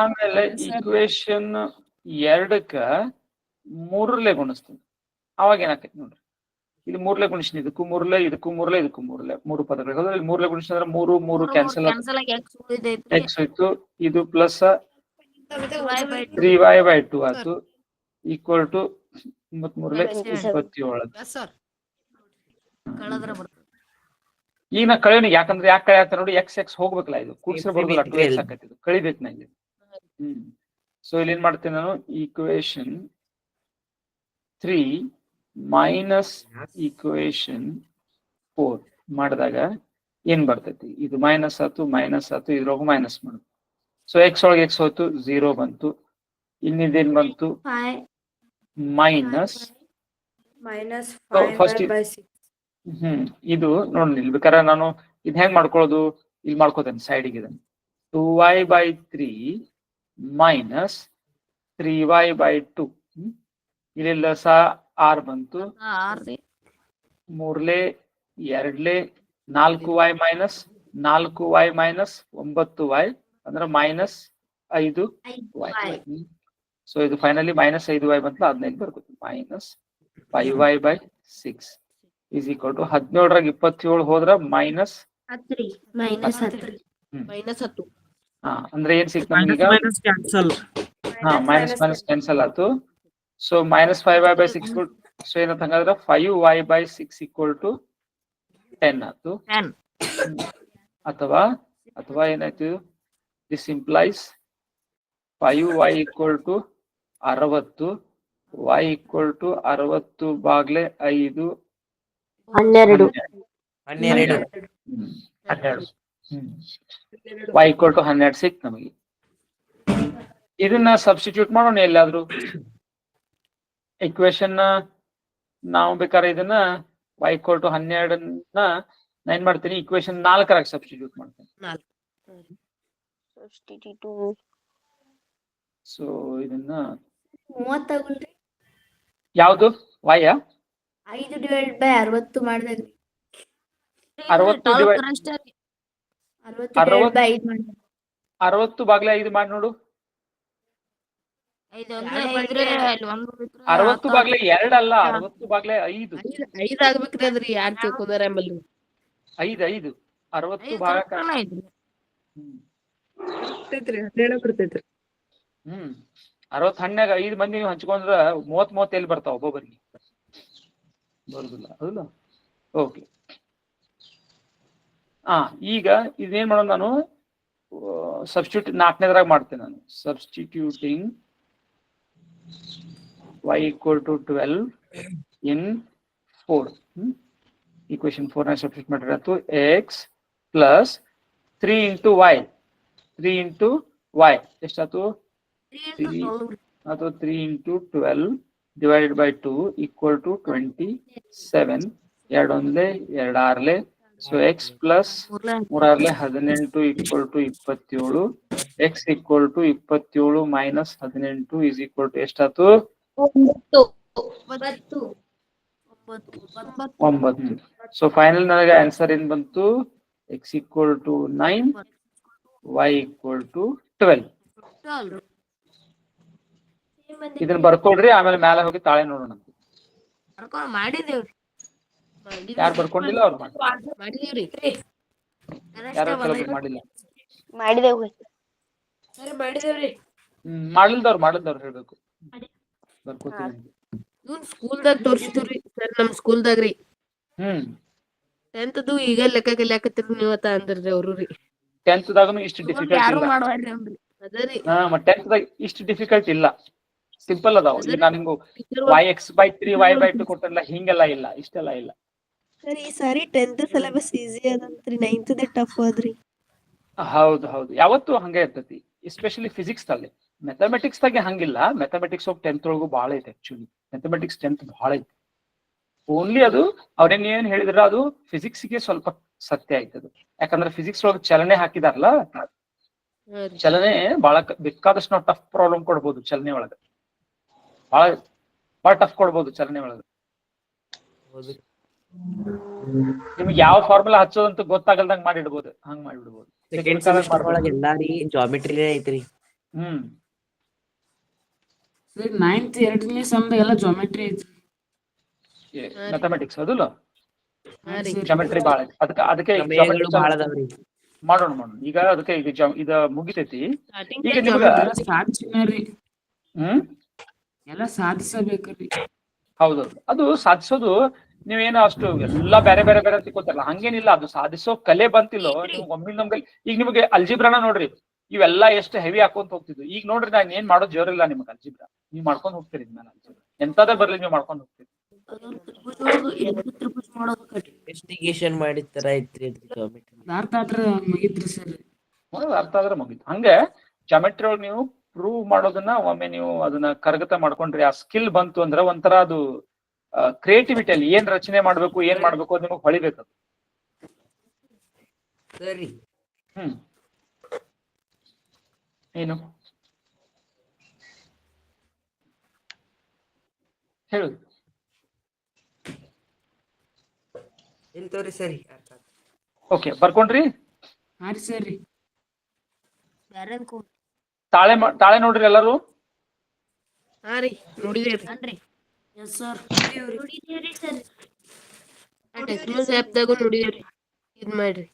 ಆಮೇಲೆ ಈಕ್ವೇಶನ್ 2ಕ್ಕ 3 ಗುಣಿಸ್ತೀನಿ. ಅವಾಗ ಏನಾಕೈತಿ ನೋಡ್ರಿ, ಇದು 3 ಗುಣಿಸ್ತೀನಿ, ಇದಕ್ಕೂ 3, ಇದಕ್ಕೂ 3, ಇದಕ್ಕೂ 3, 3 ಪದಗಳು. 3 ಗುಣಿಸಿದ್ರೆ 3 ಕ್ಯಾನ್ಸಲ್ ಎಕ್ಸ್ ಹೋಯ್ತು. ಇದು ಪ್ಲಸ್ 3y/2 ಆಯ್ತು = 27. ಈಗ ನಾ ಕಳೆಯೋಣ, ಯಾಕಂದ್ರೆ ಯಾಕೆ ಕಳೆಯತ್ತ ನೋಡಿ, ಎಕ್ಸ್ ಹೋಗ್ಬೇಕಲ್ಲ, ಇದು ಕೂಡ್ಸಿರ ಬರೋದಿಲ್ಲ, 2x ಆಕೈತಿ, ಇದು ಕಳಿಬೇಕು ನಂಗೆ. ಸೊ ಇಲ್ಲಿ ಏನ್ ಮಾಡ್ತೇನೆ ನಾನು, ಈಕ್ವೇಶನ್ 3 ಮೈನಸ್ ಈಕ್ವೇಶನ್ 4 ಮಾಡಿದಾಗ ಏನ್ ಬರ್ತೈತಿ, ಇದು ಮೈನಸ್ ಆಯ್ತು, ಇದ್ರೊಳಗೂ ಮೈನಸ್ ಮಾಡುದು. ಸೊ ಎಕ್ಸ್ ಒಳಗೆ ಎಕ್ಸ್ ಹೋಯ್ತು, 0 ಬಂತು. ಇನ್ನಿದೇನ್ ಬಂತು, ಮೈನಸ್ ಫಸ್ಟ್. ಇದು ನೋಡಿ, ಇಲ್ಲಿ ಬೇಕಾದ್ರೆ ನಾನು ಇದ್ ಹೆಂಗ್ ಮಾಡ್ಕೊಳ್ಳೋದು, ಇಲ್ಲಿ ಮಾಡ್ಕೋತೇನೆ ಸೈಡಿಗೆ. ಇದನ್ನು 2y/3 ಮೈನಸ್ 3y/2. ಇಲ್ಲೆಲ್ಲ ಸಹ 6 ಬಂತು, 3 2 4y minus 4y minus 9y ಅಂದ್ರೆ ಮೈನಸ್ 5y. ಸೊ ಇದು ಫೈನಲಿ ಮೈನಸ್ 5y ಬಂತು, 15 ಬರ್ಕೋತೀವಿ. ಮೈನಸ್ 5y/6 = 17ರಾಗ 27 ಹೋದ್ರ ಮೈನಸ್ 10. ಹಾ, ಅಂದ್ರೆ ಏನ್ ಸಿಕ್ತು ನಮ್ಗೀಗ, ಹಾ ಮೈನಸ್ ಕ್ಯಾನ್ಸಲ್ ಆಯ್ತು. ಸೊ ಮೈನಸ್ 5y/6 ಸೊ ಏನಂತ ಹಂಗಾದ್ರೆ 5y/6 = 10 ಆಯ್ತು. ಅಥವಾ ಏನಾಯ್ತು, this implies 5y = 60, y = 60/5 12. y = 12 ಸಿಕ್ತು ನಮಗೆ. ಇದನ್ನ ಸಬ್ಸ್ಟಿಟ್ಯೂಟ್ ಮಾಡೋಣ ಎಲ್ಲಾದ್ರೂ. ಇಕ್ವೇಶನ್ ನಾವು ಬೇಕಾದ್ರೆ ಇದನ್ನ y = 12 ನಾ ಏನ್ ಮಾಡ್ತೀನಿ, ಇಕ್ವೇಶನ್ 4 ಸಬ್ಸ್ಟಿಟ್ಯೂಟ್ ಮಾಡ್ತೀನಿ. 4 ಸೊ ಇದನ್ನ 30 ತಗೊಳ್ರಿ. ಯಾವ್ದು y 5/60 ಮಾಡಿದಾಗ್ರಿ 60 ಡಿವೈಡ್ 60/5 ಮಾಡಿದಾಗ 60 ಬಾಗ್ಲೆ 5 ಮಾಡಿ ನೋಡು. 60 ಬಾಗ್ಲೆ 2 ಅಲ್ಲ, 60 ಬಾಗ್ಲೆ 5. 5 ಆಗ್ಬೇಕ್ರಿ ಅದ್ರಿ ಯಾರ್ ತಿಳ್ಕೊಂಡಾರ ಎಂಬಲ್ರಿ. 5 60 ಭಾಗಕ್ಕ. ಬರ್ತೈತ್ರಿ 12 ಬರ್ತೈತ್ರಿ. 60 ಹಣ್ಣಾಗ 5 ಮಂದಿ ನೀವು ಹಂಚ್ಕೊಂಡ್ರ 30 ಎಲ್ಲಿ ಬರ್ತಾವ ಒಬ್ಬೊಬ್ಬರಿಗೆ? ಬರುದಿಲ್ಲ, ಹೌದಲ್ಲ? ಓಕೆ. ಈಗ ಇದೇನ್ ಮಾಡೋಣ, ನಾನು ಸಬ್ಸ್ಟಿಟ್ಯೂಟ್ 4ನೇದ್ರಾಗ ಮಾಡ್ತೇನೆ ನಾನು. Substituting y = 12 in 4. ಇಕ್ವೇಶನ್ 4 ನ ಸಬ್ಸ್ಟಿಟ್ಯೂಟ್ ಮಾಡಿರತ್ತು. x + 3 × y. 3 × y ಎಷ್ಟಾಯ್ತು? 3 ಅಥವಾ 3 × 12 divided by 2 = 27. 2 1 2 6. So x + 3 6 18 = 27. x = 27 - 18 = ಎಷ್ಟಾಯ್ತು? 9. ಸೊ ಫೈನಲ್ ನನಗೆ ಆನ್ಸರ್ ಏನ್ ಬಂತು? x = 9, y = 12. ಇದನ್ನ ಬರ್ಕೊಳ್ರಿ, ಆಮೇಲೆ ಮೇಲೆ ಹೋಗಿ ತಾಳೆ ನೋಡೋಣ. ಮಾಡಿದೇವ್ರಿ. ಯಾರು ಬರ್ಕೊಂಡಿಲ್ಲ ಅವ್ರು ಮಾಡಿ. ಮಾಡಿದೇವ್ರಿ. ಯಾರು ಮಾಡಿಲ್ಲ? ಮಾಡಿದೇವು. ಸರಿ ಮಾಡಿದೇವ್ರಿ. ಮಾಡ್ಲಿಲ್ದವ್ರು ಹೇಳ್ಬೇಕು. ಬರ್ಕೋತೀನಿ. ಇವ್ನ್ ಸ್ಕೂಲ್ದಾಗ ತೋರಿಸ್ತೀವ್ರಿ ಸರ್, ನಮ್ ಸ್ಕೂಲ್ದಾಗ್ರಿ 10th ಈಗ ಲೆಕ್ಕ ಕಲಿಯಾಕತ್ತಿರಿ ನೀವತ್ತ ಅಂದ್ರಿ ಅವ್ರು ರೀ. 10th ದಾಗನು ಇಷ್ಟು ಡಿಫಿಕಲ್ಟ್ ಯಾರು ಇಲ್ಲ. ಮಾಡವಾಡ್ರಿ ಅಂದ್ರಿ. ಅದರಿ 10th ದಾಗ ಇಷ್ಟು ಡಿಫಿಕಲ್ಟ್ ಇಲ್ಲ, ಸಿಂಪಲ್ ಅದಾವ. ಈಗ ನಾನು ನಿಮ್ಗೂ y(x/3 y/2) ಕೊಟ್ಟಲ್ಲ, ಹಿಂಗೆಲ್ಲ ಇಲ್ಲ, ಇಷ್ಟೆಲ್ಲ ಇಲ್ಲ. ಸರ್ ಈ ಸಾರಿ 10th syllabus easy ಅದಂತ್ರಿ, 9th tough ಅದ್ರಿ. ಹೌದು, ಯಾವತ್ತು ಹಂಗೆ ಇರ್ತೈತಿ, ಎಸ್ಪೆಷಲಿ ಫಿಸಿಕ್ಸ್ ಅಲ್ಲಿ. ಮ್ಯಾಥಮೆಟಿಕ್ಸ್ ದಾಗೆ ಹಂಗಿಲ್ಲ. ಮ್ಯಾಥಮೆಟಿಕ್ಸ್ 10th ಒಳಗೂ ಬಹಳ ಐತೆ. ಆಕ್ಚುಲಿ ಮ್ಯಾಥಮೆಟಿಕ್ಸ್ 10th ಬಹಳ ಐತಿ. ಓನ್ಲಿ ಅದು ಅವ್ರೇನ್ ಹೇಳಿದ್ರ ಅದು ಫಿಸಿಕ್ಸ್ ಗೆ ಸ್ವಲ್ಪ ಸತ್ಯ ಆಯ್ತದು. ಯಾಕಂದ್ರೆ ಫಿಸಿಕ್ಸ್ ಒಳಗೆ ಚಲನೆ ಹಾಕಿದಾರಲ್ಲ, ಚಲನೆ ಬಹಳ ಬೇಕಾದಷ್ಟು ನಾವು ಟಫ್ ಪ್ರಾಬ್ಲಮ್ ಕೊಡ್ಬೋದು. ಚಲನೆ ಒಳಗ ಬಹಳ ಟಫ್ ಕೊಡ್ಬೋದು. ಚಲನೆ ಒಳಗ ನಿಮ್ಗೆ ಯಾವ ಫಾರ್ಮುಲಾ ಹಚ್ಚೋದಂತ ಗೊತ್ತಾಗಲ್ದಂಗ್ ಮಾಡಿಡ್ಬೋದು, ಹಂಗ್ ಮಾಡಿಬಿಡ್ಬೋದು. ಎಲ್ಲಾರಿ ಜಾಮೆಟ್ರಿ ಐತ್ರಿ. ಸರ್ 9th 2ನೇ ಸಮ್ದ ಎಲ್ಲ ಜಾಮೆಟ್ರಿ ಐತಿ. ಮ್ಯಾಥಮೆಟಿಕ್ಸ್ ಅದಲ್ಲ, ಜಾಮೆಟ್ರಿ ಬಾಳ ಐತಿ. ಅದಕ್ಕೆ ಮಾಡೋಣ. ಈಗ ಅದಕ್ಕೆ ಇದ ಮುಗಿತೈತಿ. ಈಗ ಎಲ್ಲ ಸಾಧಿಸಬೇಕ್ರಿ. ಹೌದೌದು, ಅದು ಸಾಧಿಸೋದು ನೀವೇನೋ ಅಷ್ಟು ಎಲ್ಲಾ ಬೇರೆ ಬೇರೆ ಬೇರೆ ತಿಳ್ಕೊತಾರಲ್ಲ, ಹಂಗೇನಿಲ್ಲ. ಅದು ಸಾಧಿಸೋ ಕಲೆ ಬಂತಿಲ್ಲೋ ನೀವು ಒಮ್ಮೆ ನಮ್ಗೆ. ಈಗ ನಿಮಗೆ ಅಲ್ಜಿಬ್ರಾನ ನೋಡ್ರಿ, ಇವೆಲ್ಲಾ ಎಷ್ಟು ಹೆವಿ ಹಾಕೊಂತ ಹೋಗ್ತಿದ್ವು. ಈಗ ನೋಡ್ರಿ ನಾನು ಏನ್ ಮಾಡೋದು ಜೋರಿಲ್ಲ ನಿಮ್ಗೆ. ಅಲ್ಜಿಬ್ರಾ ನೀವ್ ಮಾಡ್ಕೊಂಡ್ ಹೋಗ್ತೀರಿ. ನಾನು ಅಲ್ಜಿಬ್ರಾ ಎಂತದೇ ಬರ್ಲಿ ನೀವು ಮಾಡ್ಕೊಂಡ್ ಹೋಗ್ತೀರಿ. ಇನ್ವೆಸ್ಟಿಗೇಷನ್ ಮಾಡಿದ ತರ ಐತ್ರಿ ಜಾಮೆಟ್ರಿ. ಅರ್ಥ ಆದ್ರೆ ಮುಗಿತ್ರಿ ಸರ್. ಅರ್ಥ ಆದ್ರೆ ಮುಗಿತು. ಹಂಗೆ ಜಾಮೆಟ್ರಿ ಒಳಗೆ ನೀವು ಪ್ರೂವ್ ಮಾಡೋದನ್ನ ಒಮ್ಮೆ ನೀವು ಅದನ್ನ ಕರಗತ ಮಾಡ್ಕೊಂಡ್ರಿ, ಆ ಸ್ಕಿಲ್ ಬಂತು ಅಂದ್ರೆ ಒಂಥರ ಅದು ಕ್ರಿಯೇಟಿವಿಟಿ ಅಲ್ಲಿ ಏನ್ ರಚನೆ ಮಾಡ್ಬೇಕು, ಏನ್ ಮಾಡ್ಬೇಕು ಅದು ನಿಮಗೆ ಹೊಳಿಬೇಕು. ಸರಿ. ಏನು ಹೇಳುದು? ಎಂತವ್ರಿ ಸರಿ. ಓಕೆ, ಬರ್ಕೊಂಡ್ರಿ? ಹಾ ರೀ ಸರಿ. ತಾಳೆ ನೋಡ್ರಿ ಎಲ್ಲರೂ. ಹಾ ರೀ ನೋಡಿದೇವ್ರಿ. Yes sir. ಟೆಕ್ನಾಲಜಿ ಆ್ಯಪ್ದಾಗೂ ನೋಡಿದೇವ್ರಿ. ಇದ್ ಮಾಡ್ರಿ.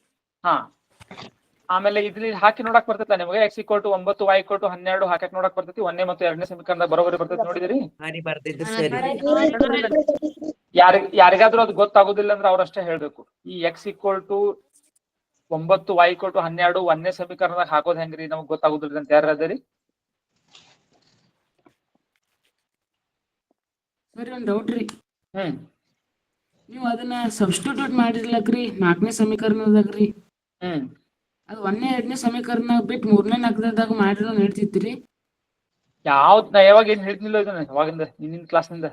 ಆಮೇಲೆ ಇದ್ರಲ್ಲಿ ಹಾಕಿ ನೋಡಕ್ ಬರ್ತೈತ ನಿಮಗೆ. x = 9 y = 12 ಹಾಕಕ್ ನೋಡಕ್ ಬರ್ತೈತಿ. 1ನೇ ಮತ್ತು 2ನೇ ಸಮೀಕರಣದಾಗ ಬರೋಬರಿ ಬರ್ತೈತಿ. ನೋಡಿದಿರಿ? ಯಾರಿಗಾದ್ರೂ ಅದು ಗೊತ್ತಾಗೋದಿಲ್ಲ ಅಂದ್ರೆ ಅವ್ರಷ್ಟೇ ಹೇಳ್ಬೇಕು. ಈ x = 9 y = 12 1ನೇ ಸಮೀಕರಣದಾಗ ಹಾಕೋದ್ ಹೆಂಗ್ರಿ, ನಮಗ್ ಗೊತ್ತಾಗೋದಿಲ್ಲ ಅಂತ ಯಾರು ಅದರಿ? ಸರಿ, ಒಂದ್ ಡೌಟ್ ರೀ. ನೀವು ಅದನ್ನ ಸಬ್ಸ್ಟಿಟ್ಯೂಟ್ ಮಾಡಿರ್ಲಕ್ರಿ 4ನೇ ಸಮೀಕರಣದಾಗ್ರಿ. ಅದು 1ನೇ 2ನೇ ಸಮೀಕರಣ ಬಿಟ್ಟು 3ನೇ 4ನೇದಾಗ ಮಾಡಿರೋ ನಡೀತಿತ್ರಿ? ನಾ ಯಾವಾಗ ಏನ್ ಹೇಳ್ತಿಲ್ಲ ಇದನ್ನ ಯಾವಾಗಿಂದ ನಿನ್ನ ಕ್ಲಾಸ್ನಿಂದ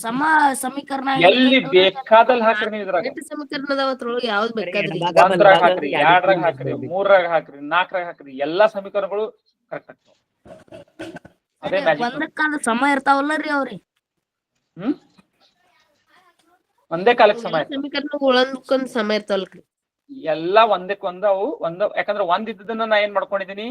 ಸಮ ಸಮೀಕರಣ ಎಲ್ಲಿ ಬೇಕಾದಲ್ಲಿ ಹಾಕ್ರಿ ನೀವು ಇದ್ರಾಗ. 8 ಸಮೀಕರಣ ಅದಾವ ಅದ್ರೊಳಗೆ ಯಾವ್ದು ಬೇಕಾದ್ರಿ ಒಂದ್ರಾಗ ಹಾಕ್ರಿ, 2ರಾಗ ಹಾಕ್ರಿ, 3ರಾಗ ಹಾಕ್ರಿ, 4ರಾಗ ಹಾಕ್ರಿ, ಎಲ್ಲಾ ಸಮೀಕರಣಗಳು ಕರೆಕ್ಟ್ ಆಗ್ತಾವ. ಅದೇ ಮ್ಯಾಜಿಕ್. ಒಂದಕ್ಕಾದ ಸಮ ಇರ್ತಾವಲ್ಲರಿ ಅವ್ರಿ ಒಂದೇ ಕಾಲಕ್ಕೆ ಸಮ ಇರ್ತಾವ. ಸಮೀಕರಣ ಒಂದಕ್ಕೊಂದ್ ಸಮ ಇರ್ತಾವಲ್ರಿ ಎಲ್ಲಾ ಒಂದಕ್ಕೊಂದ ಅವು ಯಾಕಂದ್ರೆ ಒಂದ್ ಇದ್ದದನ್ನ ನಾ ಏನ್ ಮಾಡ್ಕೊಂಡಿದೀನಿ,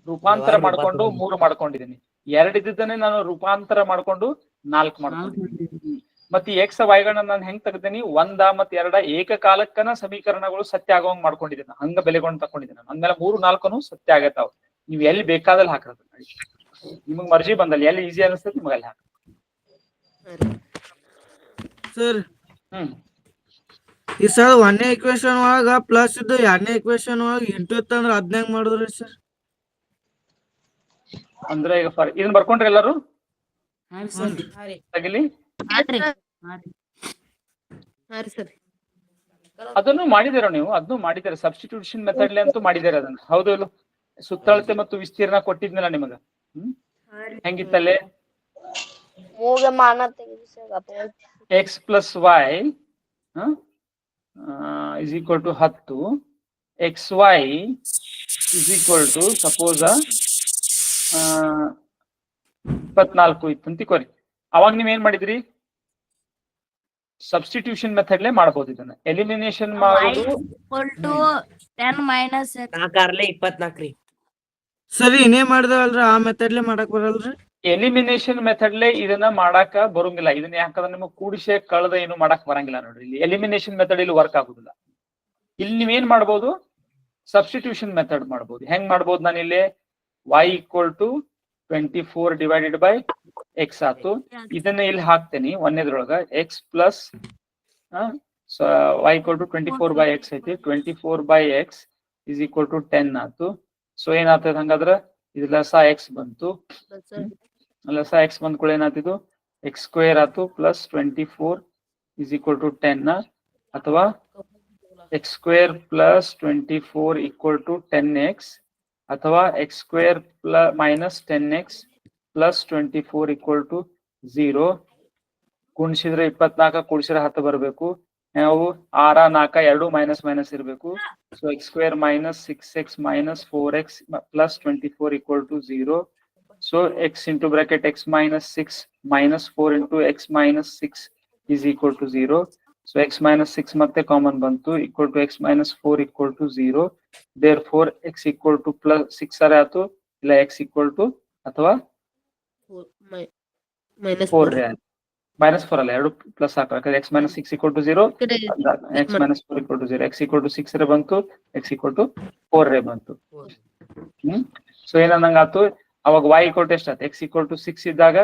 ರೂಪಾಂತರ ಮಾಡ್ಕೊಂಡು 3 ಮಾಡ್ಕೊಂಡಿದೀನಿ. 2 ಇದ್ದದನ್ನೇ ನಾನು ರೂಪಾಂತರ ಮಾಡ್ಕೊಂಡು 4 ಮಾಡ್ಕೊಂಡಿದ್ದೀನಿ. ಮತ್ತೆ ಎಕ್ಸ್ ವೈಗಳನ್ನ ನಾನು ಹೆಂಗ್ ತೆಗ್ದೇನಿ, 1 ಮತ್ತು 2 ಏಕಕಾಲಕ್ಕನ ಸಮೀಕರಣಗಳು ಸತ್ಯ ಆಗೋಂಗ್ ಮಾಡ್ಕೊಂಡಿದ್ದೀನಿ. ಹಂಗ ಬೆಲೆಗೊಂಡು ತಕೊಂಡಿದ್ದೀನಿ. ಅಂದ್ಮೇಲೆ 3, 4 ಸತ್ಯ ಆಗತ್ತಾವ. ನೀವ್ ಎಲ್ಲಿ ಬೇಕಾದಲ್ಲಿ ಹಾಕ್ರದು, ನಿಮಗ್ ಮರ್ಜಿ ಬಂದಲ್ಲಿ ಎಲ್ಲಿ ಈಸಿ ಅನಿಸ್ತದೆ ನಿಮ್ಗೆ ಅಲ್ಲಿ ಹಾಕ. ಸರ್ ಈ ಸರ್ 1ನೇ ಇಕ್ವೇಶನ್ ಒಳಗ ಪ್ಲಸ್ ಇದ್ದು 2ನೇ ಇಕ್ವೇಶನ್ ಒಳಗ ಇಂಟು ಇತ್ತಂದ್ರ ಅದ್ನ ಹೆಂಗ್ ಮಾಡುದ್ರಿ ಸರ್? ಅಂದ್ರೆ ಈಗ ಇದನ್ನ ಬರ್ಕೊಂಡ್ರಿ ಎಲ್ಲರೂ ತಗಿಲಿ. ಅದನ್ನು ಮಾಡಿದಿರ ನೀವು, ಅದನ್ನು ಮಾಡಿದಿರ. ಸಬ್ಸ್ಟಿಟ್ಯೂಷನ್ ಮೆಥಡ್ಲಿ ಅಂತೂ ಮಾಡಿದಿರ ಅದನ್ನ, ಹೌದು ಇಲ್ಲ? ಸುತ್ತಳತೆ ಮತ್ತು ವಿಸ್ತೀರ್ಣ ಕೊಟ್ಟಿದ್ನಲ್ಲ ನಿಮಗ. ಹೆಂಗಿತ್ತಲ್ಲೇ? X plus Y is equal to 10, xy is equal to suppose 24 ಇತ್ತು ಅಂತ ತಿಳ್ಕೊರಿ. ಅವಾಗ ನೀವ್ ಏನ್ ಮಾಡಿದ್ರಿ? ಸಬ್ಸ್ಟಿಟ್ಯೂಷನ್ ಮೆಥಡ್ಲೇ ಮಾಡ್ಬೋದು ಇದನ್ನ. ಎಲಿಮಿನೇಷನ್ ಮಾಡೋದು 10 ಮೈನಸ್ 24 ಸರಿ ಇನ್ನೇ ಮಾಡಿದವಲ್ರಿ ಆ ಮೆಥಡ್ಲೆ ಮಾಡಕ್ ಬರಲ್ರಿ? ಎಲಿಮಿನೇಷನ್ ಮೆಥಡ್ಲೆ ಇದನ್ನ ಮಾಡಾಕ ಬರೋಂಗಿಲ್ಲ. ಇದನ್ನ ಯಾಕಂದ್ರೆ ನಿಮಗೆ ಕೂಡಿಸೆ ಕಳೆದ ಏನು ಮಾಡಕ್ ಬರಂಗಿಲ್ಲ ನೋಡ್ರಿ. ಇಲ್ಲಿ ಎಲಿಮಿನೇಷನ್ ಮೆಥಡ್ ಇಲ್ಲಿ ವರ್ಕ್ ಆಗುದಿಲ್ಲ. ಇಲ್ಲಿ ನೀವೇನ್ ಮಾಡ್ಬೋದು? ಸಬ್ಸ್ಟಿಟ್ಯೂಷನ್ ಮೆಥಡ್ ಮಾಡ್ಬೋದು. ಹೆಂಗ್ ಮಾಡ್ಬೋದು? ನಾನು ಇಲ್ಲಿ y equal to 24 divided by X ಆತು. ಇದನ್ನ ಇಲ್ಲಿ ಹಾಕ್ತೇನೆ ಒಂದೇದ್ರೊಳಗ X plus y equal to 24 by X ಐತಿ. 24 by X is equal to 10 ಆತು. ಸೊ ಏನಾಗ್ತದೆ ಹಂಗಾದ್ರ ಇದು ಲಸ ಎಕ್ಸ್ ಬಂತು. ಲಸ ಎಕ್ಸ್ ಬಂದ ಕೂಡ ಏನಾಗ್ತಿದ್ದು ಎಕ್ಸ್ ಸ್ಕ್ವೇರ್ ಆತು ಪ್ಲಸ್ 24 ಇಸ್ ಈಕ್ವಲ್ ಟು 10 ಅಥವಾ x square plus 24 equal to 10x ಅಥವಾ x square plus minus 10x plus 24 equal to 0. ಗುಣಿಸಿದ್ರೆ 24 ಕೂಡಿಸಿದ್ರೆ 10 ಬರಬೇಕು. ನಾವು 6 4 ಎರಡು ಮೈನಸ್ ಮೈನಸ್ ಇರಬೇಕು. So x square minus 6x minus 4x plus 24 equal to 0. So x into bracket x minus 6 minus 4 into x minus 6 is equal to 0. So x minus 6 ಮತ್ತೆ common ಬಂತು equal to x minus 4 equal to 0. Therefore x equal to plus 6 ಅರೆ ಆಯ್ತು, ಇಲ್ಲ X equal to ಅಥವಾ 4 ರೇ minus 4 ಅಲ್ಲ, ಎರಡು plus ಹಾಕಬೇಕು. X minus 6 equal to 0, x minus 4 equal to 0. X equal to 6 ರೇ ಬಂತು, ಎಕ್ಸ್ ಈಕ್ವಲ್ ಟು 4 ರೇ ಬಂತು. ಸೊ ಏನಂದಂಗ ಆತು, ಅವಾಗ y ಈಕ್ವಲ್ ಟು ಎಷ್ಟು ಆಯ್ತು? ಎಕ್ಸ್ ಈಕ್ವಲ್ ಟು 6 ಇದ್ದಾಗ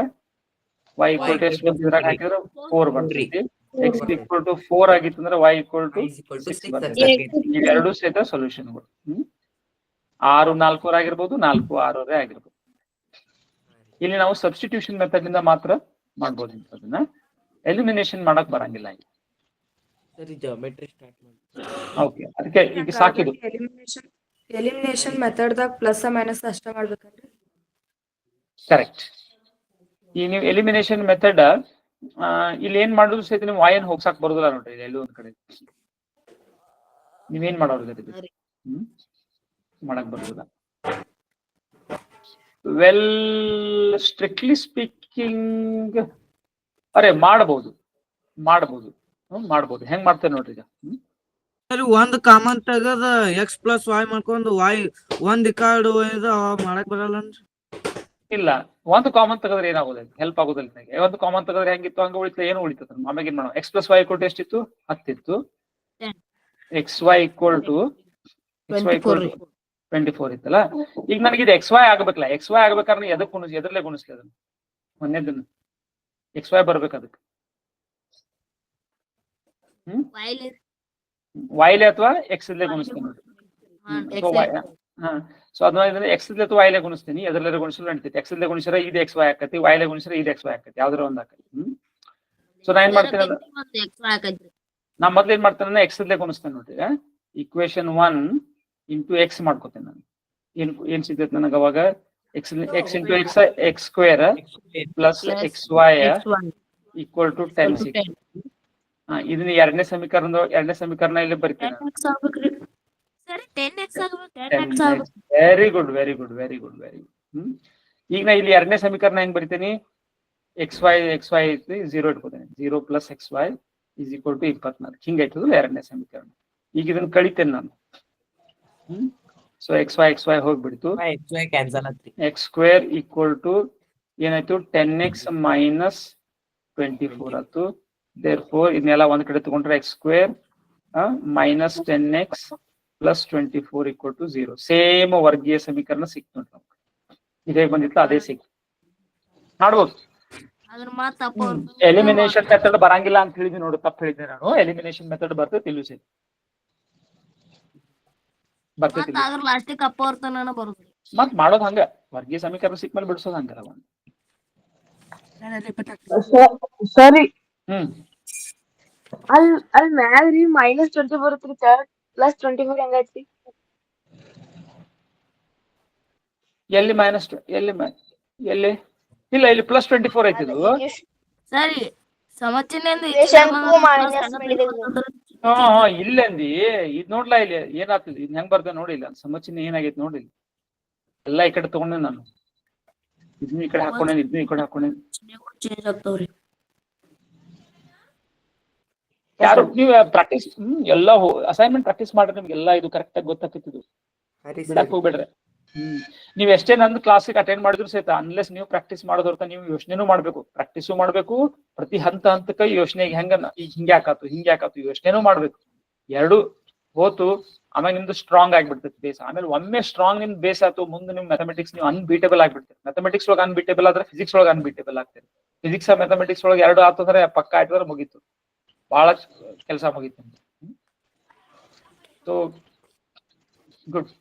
y ಈಕ್ವಲ್ ಟು ಎಷ್ಟು ಬಂತು? ಇದ್ರಾಗ ಹಾಕಿದ್ರೆ 4 ಬರ್ತೈತಿ. ಎಕ್ಸ್ ಈಕ್ವಲ್ ಟು 4 ಆಗಿತ್ತು ಅಂದ್ರೆ y ಈಕ್ವಲ್ ಟು 6 ಬರ್ತೈತಿ. ಇವೆರಡು ಸಹಿತ ಸೊಲ್ಯೂಷನ್ಗಳು 6 4 ಆಗಿರ್ಬೋದು, 4 6 ಆಗಿರ್ಬೋದು. ಇಲ್ಲಿ ನಾವು ಸಬ್ಸ್ಟಿಟ್ಯೂಷನ್ ಮೆಥಡ್ ಇಂದ ಮಾತ್ರ ಮಾಡ್ಬೋದು ಇಂಥದನ್ನ. ಎಲಿಮಿನೇಷನ್ ಮಾಡಕ್ ಬರಂಗಿಲ್ಲ. ಓಕೆ, ಅದಕ್ಕೆ ಈಗ ಸಾಕಿದು. ಎಲಿಮಿನೇಷನ್ ಮೆಥಡ್ದಾಗ ಪ್ಲಸ್ ಮೈನಸ್ ಅಷ್ಟ ಮಾಡ್ಬೇಕಂದ್ರೆ ಕರೆಕ್ಟ್. ಈ ನೀವು ಎಲಿಮಿನೇಷನ್ ಮೆಥಡ್ ಇಲ್ಲಿ ಏನ್ ಮಾಡುದು ಸಹಿತ ನೀವು ವಾಯನ್ ಹೋಗ್ಸಾಕ್ ಬರುದಿಲ್ಲ ನೋಡ್ರಿ. ಎಲ್ಲೋ ಒಂದ್ ಕಡೆ ನೀವೇನ್ ಮಾಡೋರು ಮಾಡಕ್ ಬರುದಿಲ್ಲ. ವೆಲ್ ಸ್ಟ್ರಿಕ್ಟ್ಲಿ ಸ್ಪೀಕಿಂಗ್ ಅರೆ ಮಾಡ್ಬೋದು ಹೆಂಗ್ ಮಾಡ್ತೇವೆ ನೋಡ್ರಿ ಈಗ. ಸರಿ ಒಂದ್ ಕಾಮನ್ ತೆಗದ ಎಕ್ಸ್ ಪ್ಲಸ್ ವೈ ಮಾಡ್ಕೊಂಡು ವೈ ಒಂದ್ ಕಾರ್ಡ್ ಮಾಡಕ್ ಬರಲ್ಲನ್ರಿ? ಇಲ್ಲ, ಒಂದು ಕಾಮನ್ ತೆಗೆದ್ರೆ ಏನಾಗೋದಿಲ್ಲ, ಹೆಲ್ಪ್ ಆಗೋದಿಲ್ಲ ನನಗೆ. ಒಂದು ಕಾಮನ್ ತೆಗೆದ್ರೆ ಹೆಂಗಿತ್ತು ಹಂಗ ಉಳಿತ, ಏನು ಉಳಿತದ? ಆಮೇಲೆ ಏನ್ ಮಾಡೋಣ? X plus y equal to ಎಷ್ಟಿತ್ತು? 10 ಇತ್ತು. ಎಕ್ಸ್ ವೈ ಈಕ್ವಲ್ ಟು 24 ಇತ್ತಲ್ಲ. ಈಗ ನನಗೆ ಇದು ಎಕ್ಸ್ ವೈ ಆಗ್ಬೇಕಲ್ಲ. ಎಕ್ಸ್ ವೈ ಆಗ್ಬೇಕಾದ್ರೆ ಎದ್ರಲ್ಲೇ ಗುಣಿಸ್ಲಿ ಅದನ್ನ. ಮೊನ್ನೆದನ್ನ ಎಕ್ಸ್ ವೈ ಬರ್ಬೇಕು ಅದಕ್ಕೆ. ವೈಲೆ ಅಥವಾ ಎಕ್ಸ್ ಇಲ್ಲೇ ಗುಣಿಸ್ತೇನೆ. ಸೊ ಅದನ್ನ ಎಕ್ಸ್ ಇಲ್ಲೇ ಅಥವಾ ವೈಲೆ ಗುಣಿಸ್ತೀನಿ. ಎದ್ರಲ್ಲೇ ಗುಣಿಸಲು ನಡೀತೈತಿ. ಎಕ್ಸ್ ಇಲ್ಲೇ ಗುಣಿಸಿದ್ರೆ ಇದು ಎಕ್ಸ್ ವೈ ಆಕತಿ, ವೈಲೆ ಗುಣಿಸಿದ್ರೆ ಇದು ಎಕ್ಸ್ ವೈ ಆಕತಿ, ಯಾವ್ದಾರ ಒಂದ್ ಆಕತಿ. ಸೊ ನಾ ಏನ್ ಮಾಡ್ತೀನಿ, ನಾ ಮೊದ್ಲು ಏನ್ ಮಾಡ್ತೇನೆ, ಎಕ್ಸ್ ಇಲ್ಲೇ ಗುಣಿಸ್ತೇನೆ ನೋಡ್ರಿ. ಈಕ್ವೇಶನ್ 1 ಇಂಟು ಎಕ್ಸ್ ಮಾಡ್ಕೋತೇನೆ ನಾನು. ಏನ್ ಸಿಗ್ತೈತಿ ನನಗೆ ಅವಾಗ? x into x square plus xy equal to 10 ಇದನ್ನ ಎರಡನೇ ಸಮೀಕರಣ ಇಲ್ಲಿ ಬರ್ತೀನಿ. ವೆರಿ ಗುಡ್ ಈಗ ನಾ ಇಲ್ಲಿ ಎರಡನೇ ಸಮೀಕರಣ ಹೆಂಗ್ ಬರಿತೀನಿ, xy ಐತಿ 0 ಇಟ್ಕೋತೀನಿ, 0 plus xy is equal to 24 ಹಿಂಗಾಯ್ತದಲ್ಲ ಎರಡನೇ ಸಮೀಕರಣ. ಈಗ ಇದನ್ನ ಕಳಿತೇನೆ ನಾನು. ಸೊ xy ಹೋಗ್ಬಿಡ್ತು, x square equal to ಏನಾಯ್ತು 10x minus 24 ಆಯ್ತು. therefore ಇದನ್ನೆಲ್ಲ ಒಂದ್ ಕಡೆ ತಗೊಂಡ್ರೆ x square minus 10x plus 24 equal to 0. Same ವರ್ಗೀಯ ಸಮೀಕರಣ ಸಿಕ್ತು ನಮ್ಗೆ. ಇದೇ ಬಂದಿತ್ತು ಅದೇ ಸಿಕ್ತು. ಮಾಡ್ಬೋದು. ಎಲಿಮಿನೇಷನ್ ಮೆಥಡ್ ಬರಂಗಿಲ್ಲ ಅಂತ ಹೇಳಿದ್ವಿ ನೋಡು, ತಪ್ಪು ಹೇಳಿದ್ದೆ ನಾನು. ಎಲಿಮಿನೇಷನ್ ಮೆಥಡ್ ಬರ್ತೈತಿ ಇಲ್ಲಿ ಸಿಕ್ ಬರ್ತೈತಿ. ಮತ್ ಮಾಡೋದ್ ಹಂಗ ವರ್ಗೀಯ ಸಮೀಕರಣ ಸಿಕ್ ಮೇಲೆ ಬಿಡಿಸೋದ್ ಹಂಗಲ್ಲ. ಸರಿ ಹ್ಮ್ ಅಲ್ಲಿ ಮ್ಯಾಗ್ರಿ -20 ಬರುತ್ತ್ರಿ, +24 ಹೆಂಗೈತ್ರಿ? ಎಲ್ಲಿ ಮೈನಸ್ ಎಲ್ಲಿ ಇಲ್ಲ ಇಲ್ಲಿ +24 ಐತಿ ಇದು. ಸರಿ ಸಮಚಿಹ್ನೆಯಿಂದ ಇಲ್ಲಂದಿ ಇದ್ ನೋಡ್ಲಾ ಇಲ್ಲಿ ಏನಾಗ್ತದೆ, ಇದ್ ಹೆಂಗ್ ಬರ್ತದೆ ನೋಡಿ. ಇಲ್ಲ ಸಮಚಿಹ್ನೆ ಏನಾಗೈತಿ ನೋಡಿ, ಎಲ್ಲ ಈ ಕಡೆ ತಗೊಂಡೆ ನಾನು. ಇದನ್ನ ಈ ಕಡೆ ಹಾಕೊಂಡೇನಿ, ಇದನ್ನ ಈ ಕಡೆ ಹಾಕೊಂಡೇನಿ. ಚೇಂಜ್ ಆಗ್ತಾವ್ರಿ. ಯಾರು ನೀವು ಪ್ರಾಕ್ಟೀಸ್ ಎಲ್ಲ ಅಸೈನ್ಮೆಂಟ್ ಪ್ರಾಕ್ಟೀಸ್ ಮಾಡ್ರಿ, ನಿಮ್ಗೆಲ್ಲ ಇದು ಕರೆಕ್ಟ್ ಆಗಿ ಗೊತ್ತಾಗ್ತಿದ್ದು. ಬಿಡಕ್ ಹೋಗ್ಬೇಡ್ರಿ. ನೀವ್ ಎಷ್ಟೇ ನಂದು ಕ್ಲಾಸಿಗೆ ಅಟೆಂಡ್ ಮಾಡಿದ್ರು ಸಹಿತ ಅನ್ಲೆಸ್ ನೀವು ಪ್ರಾಕ್ಟೀಸ್ ಮಾಡೋದರ್ತ ನೀವು ಯೋಚನೆನೂ ಮಾಡ್ಬೇಕು, ಪ್ರಾಕ್ಟೀಸು ಮಾಡ್ಬೇಕು. ಪ್ರತಿ ಹಂತಕ್ಕೆ ಯೋಚನೆಗೆ ಹಿಂಗೆ ಯಾಕಾತು ಯೋಚನೆನೂ ಮಾಡ್ಬೇಕು. ಎರಡು ಹೋತು ಆಮೇಲೆ ನಿಮ್ದು ಸ್ಟ್ರಾಂಗ್ ಆಗ್ಬಿಡ್ತೈತಿ ಬೇಸ್. ಆಮೇಲೆ ಒಮ್ಮೆ ಸ್ಟ್ರಾಂಗ್ ನಿಮ್ದು ಬೇಸ್ ಆಯ್ತು, ಮುಂದೆ ನಿಮ್ ಮ್ಯಾಥಮೆಟಿಕ್ಸ್ ನೀವು ಅನ್ಬೀಟೇಬಲ್ ಆಗ್ಬಿಡ್ತೀರಿ. ಮ್ಯಾಥಮೆಟಿಕ್ಸ್ ಒಳಗೆ ಅನ್ಬೀಟೇಬಲ್ ಆದ್ರೆ ಫಿಸಿಕ್ಸ್ ಒಳಗೆ ಅನ್ಬೀಟೇಬಲ್ ಆಗ್ತೀರಿ. ಫಿಸಿಕ್ಸ್ ಮ್ಯಾಥಮೆಟಿಕ್ಸ್ ಒಳಗೆ ಎರಡು ಆತಂದ್ರೆ ಪಕ್ಕ ಆಯ್ತಂದ್ರೆ ಮುಗೀತು, ಬಹಳ ಕೆಲಸ ಮುಗೀತು. So good.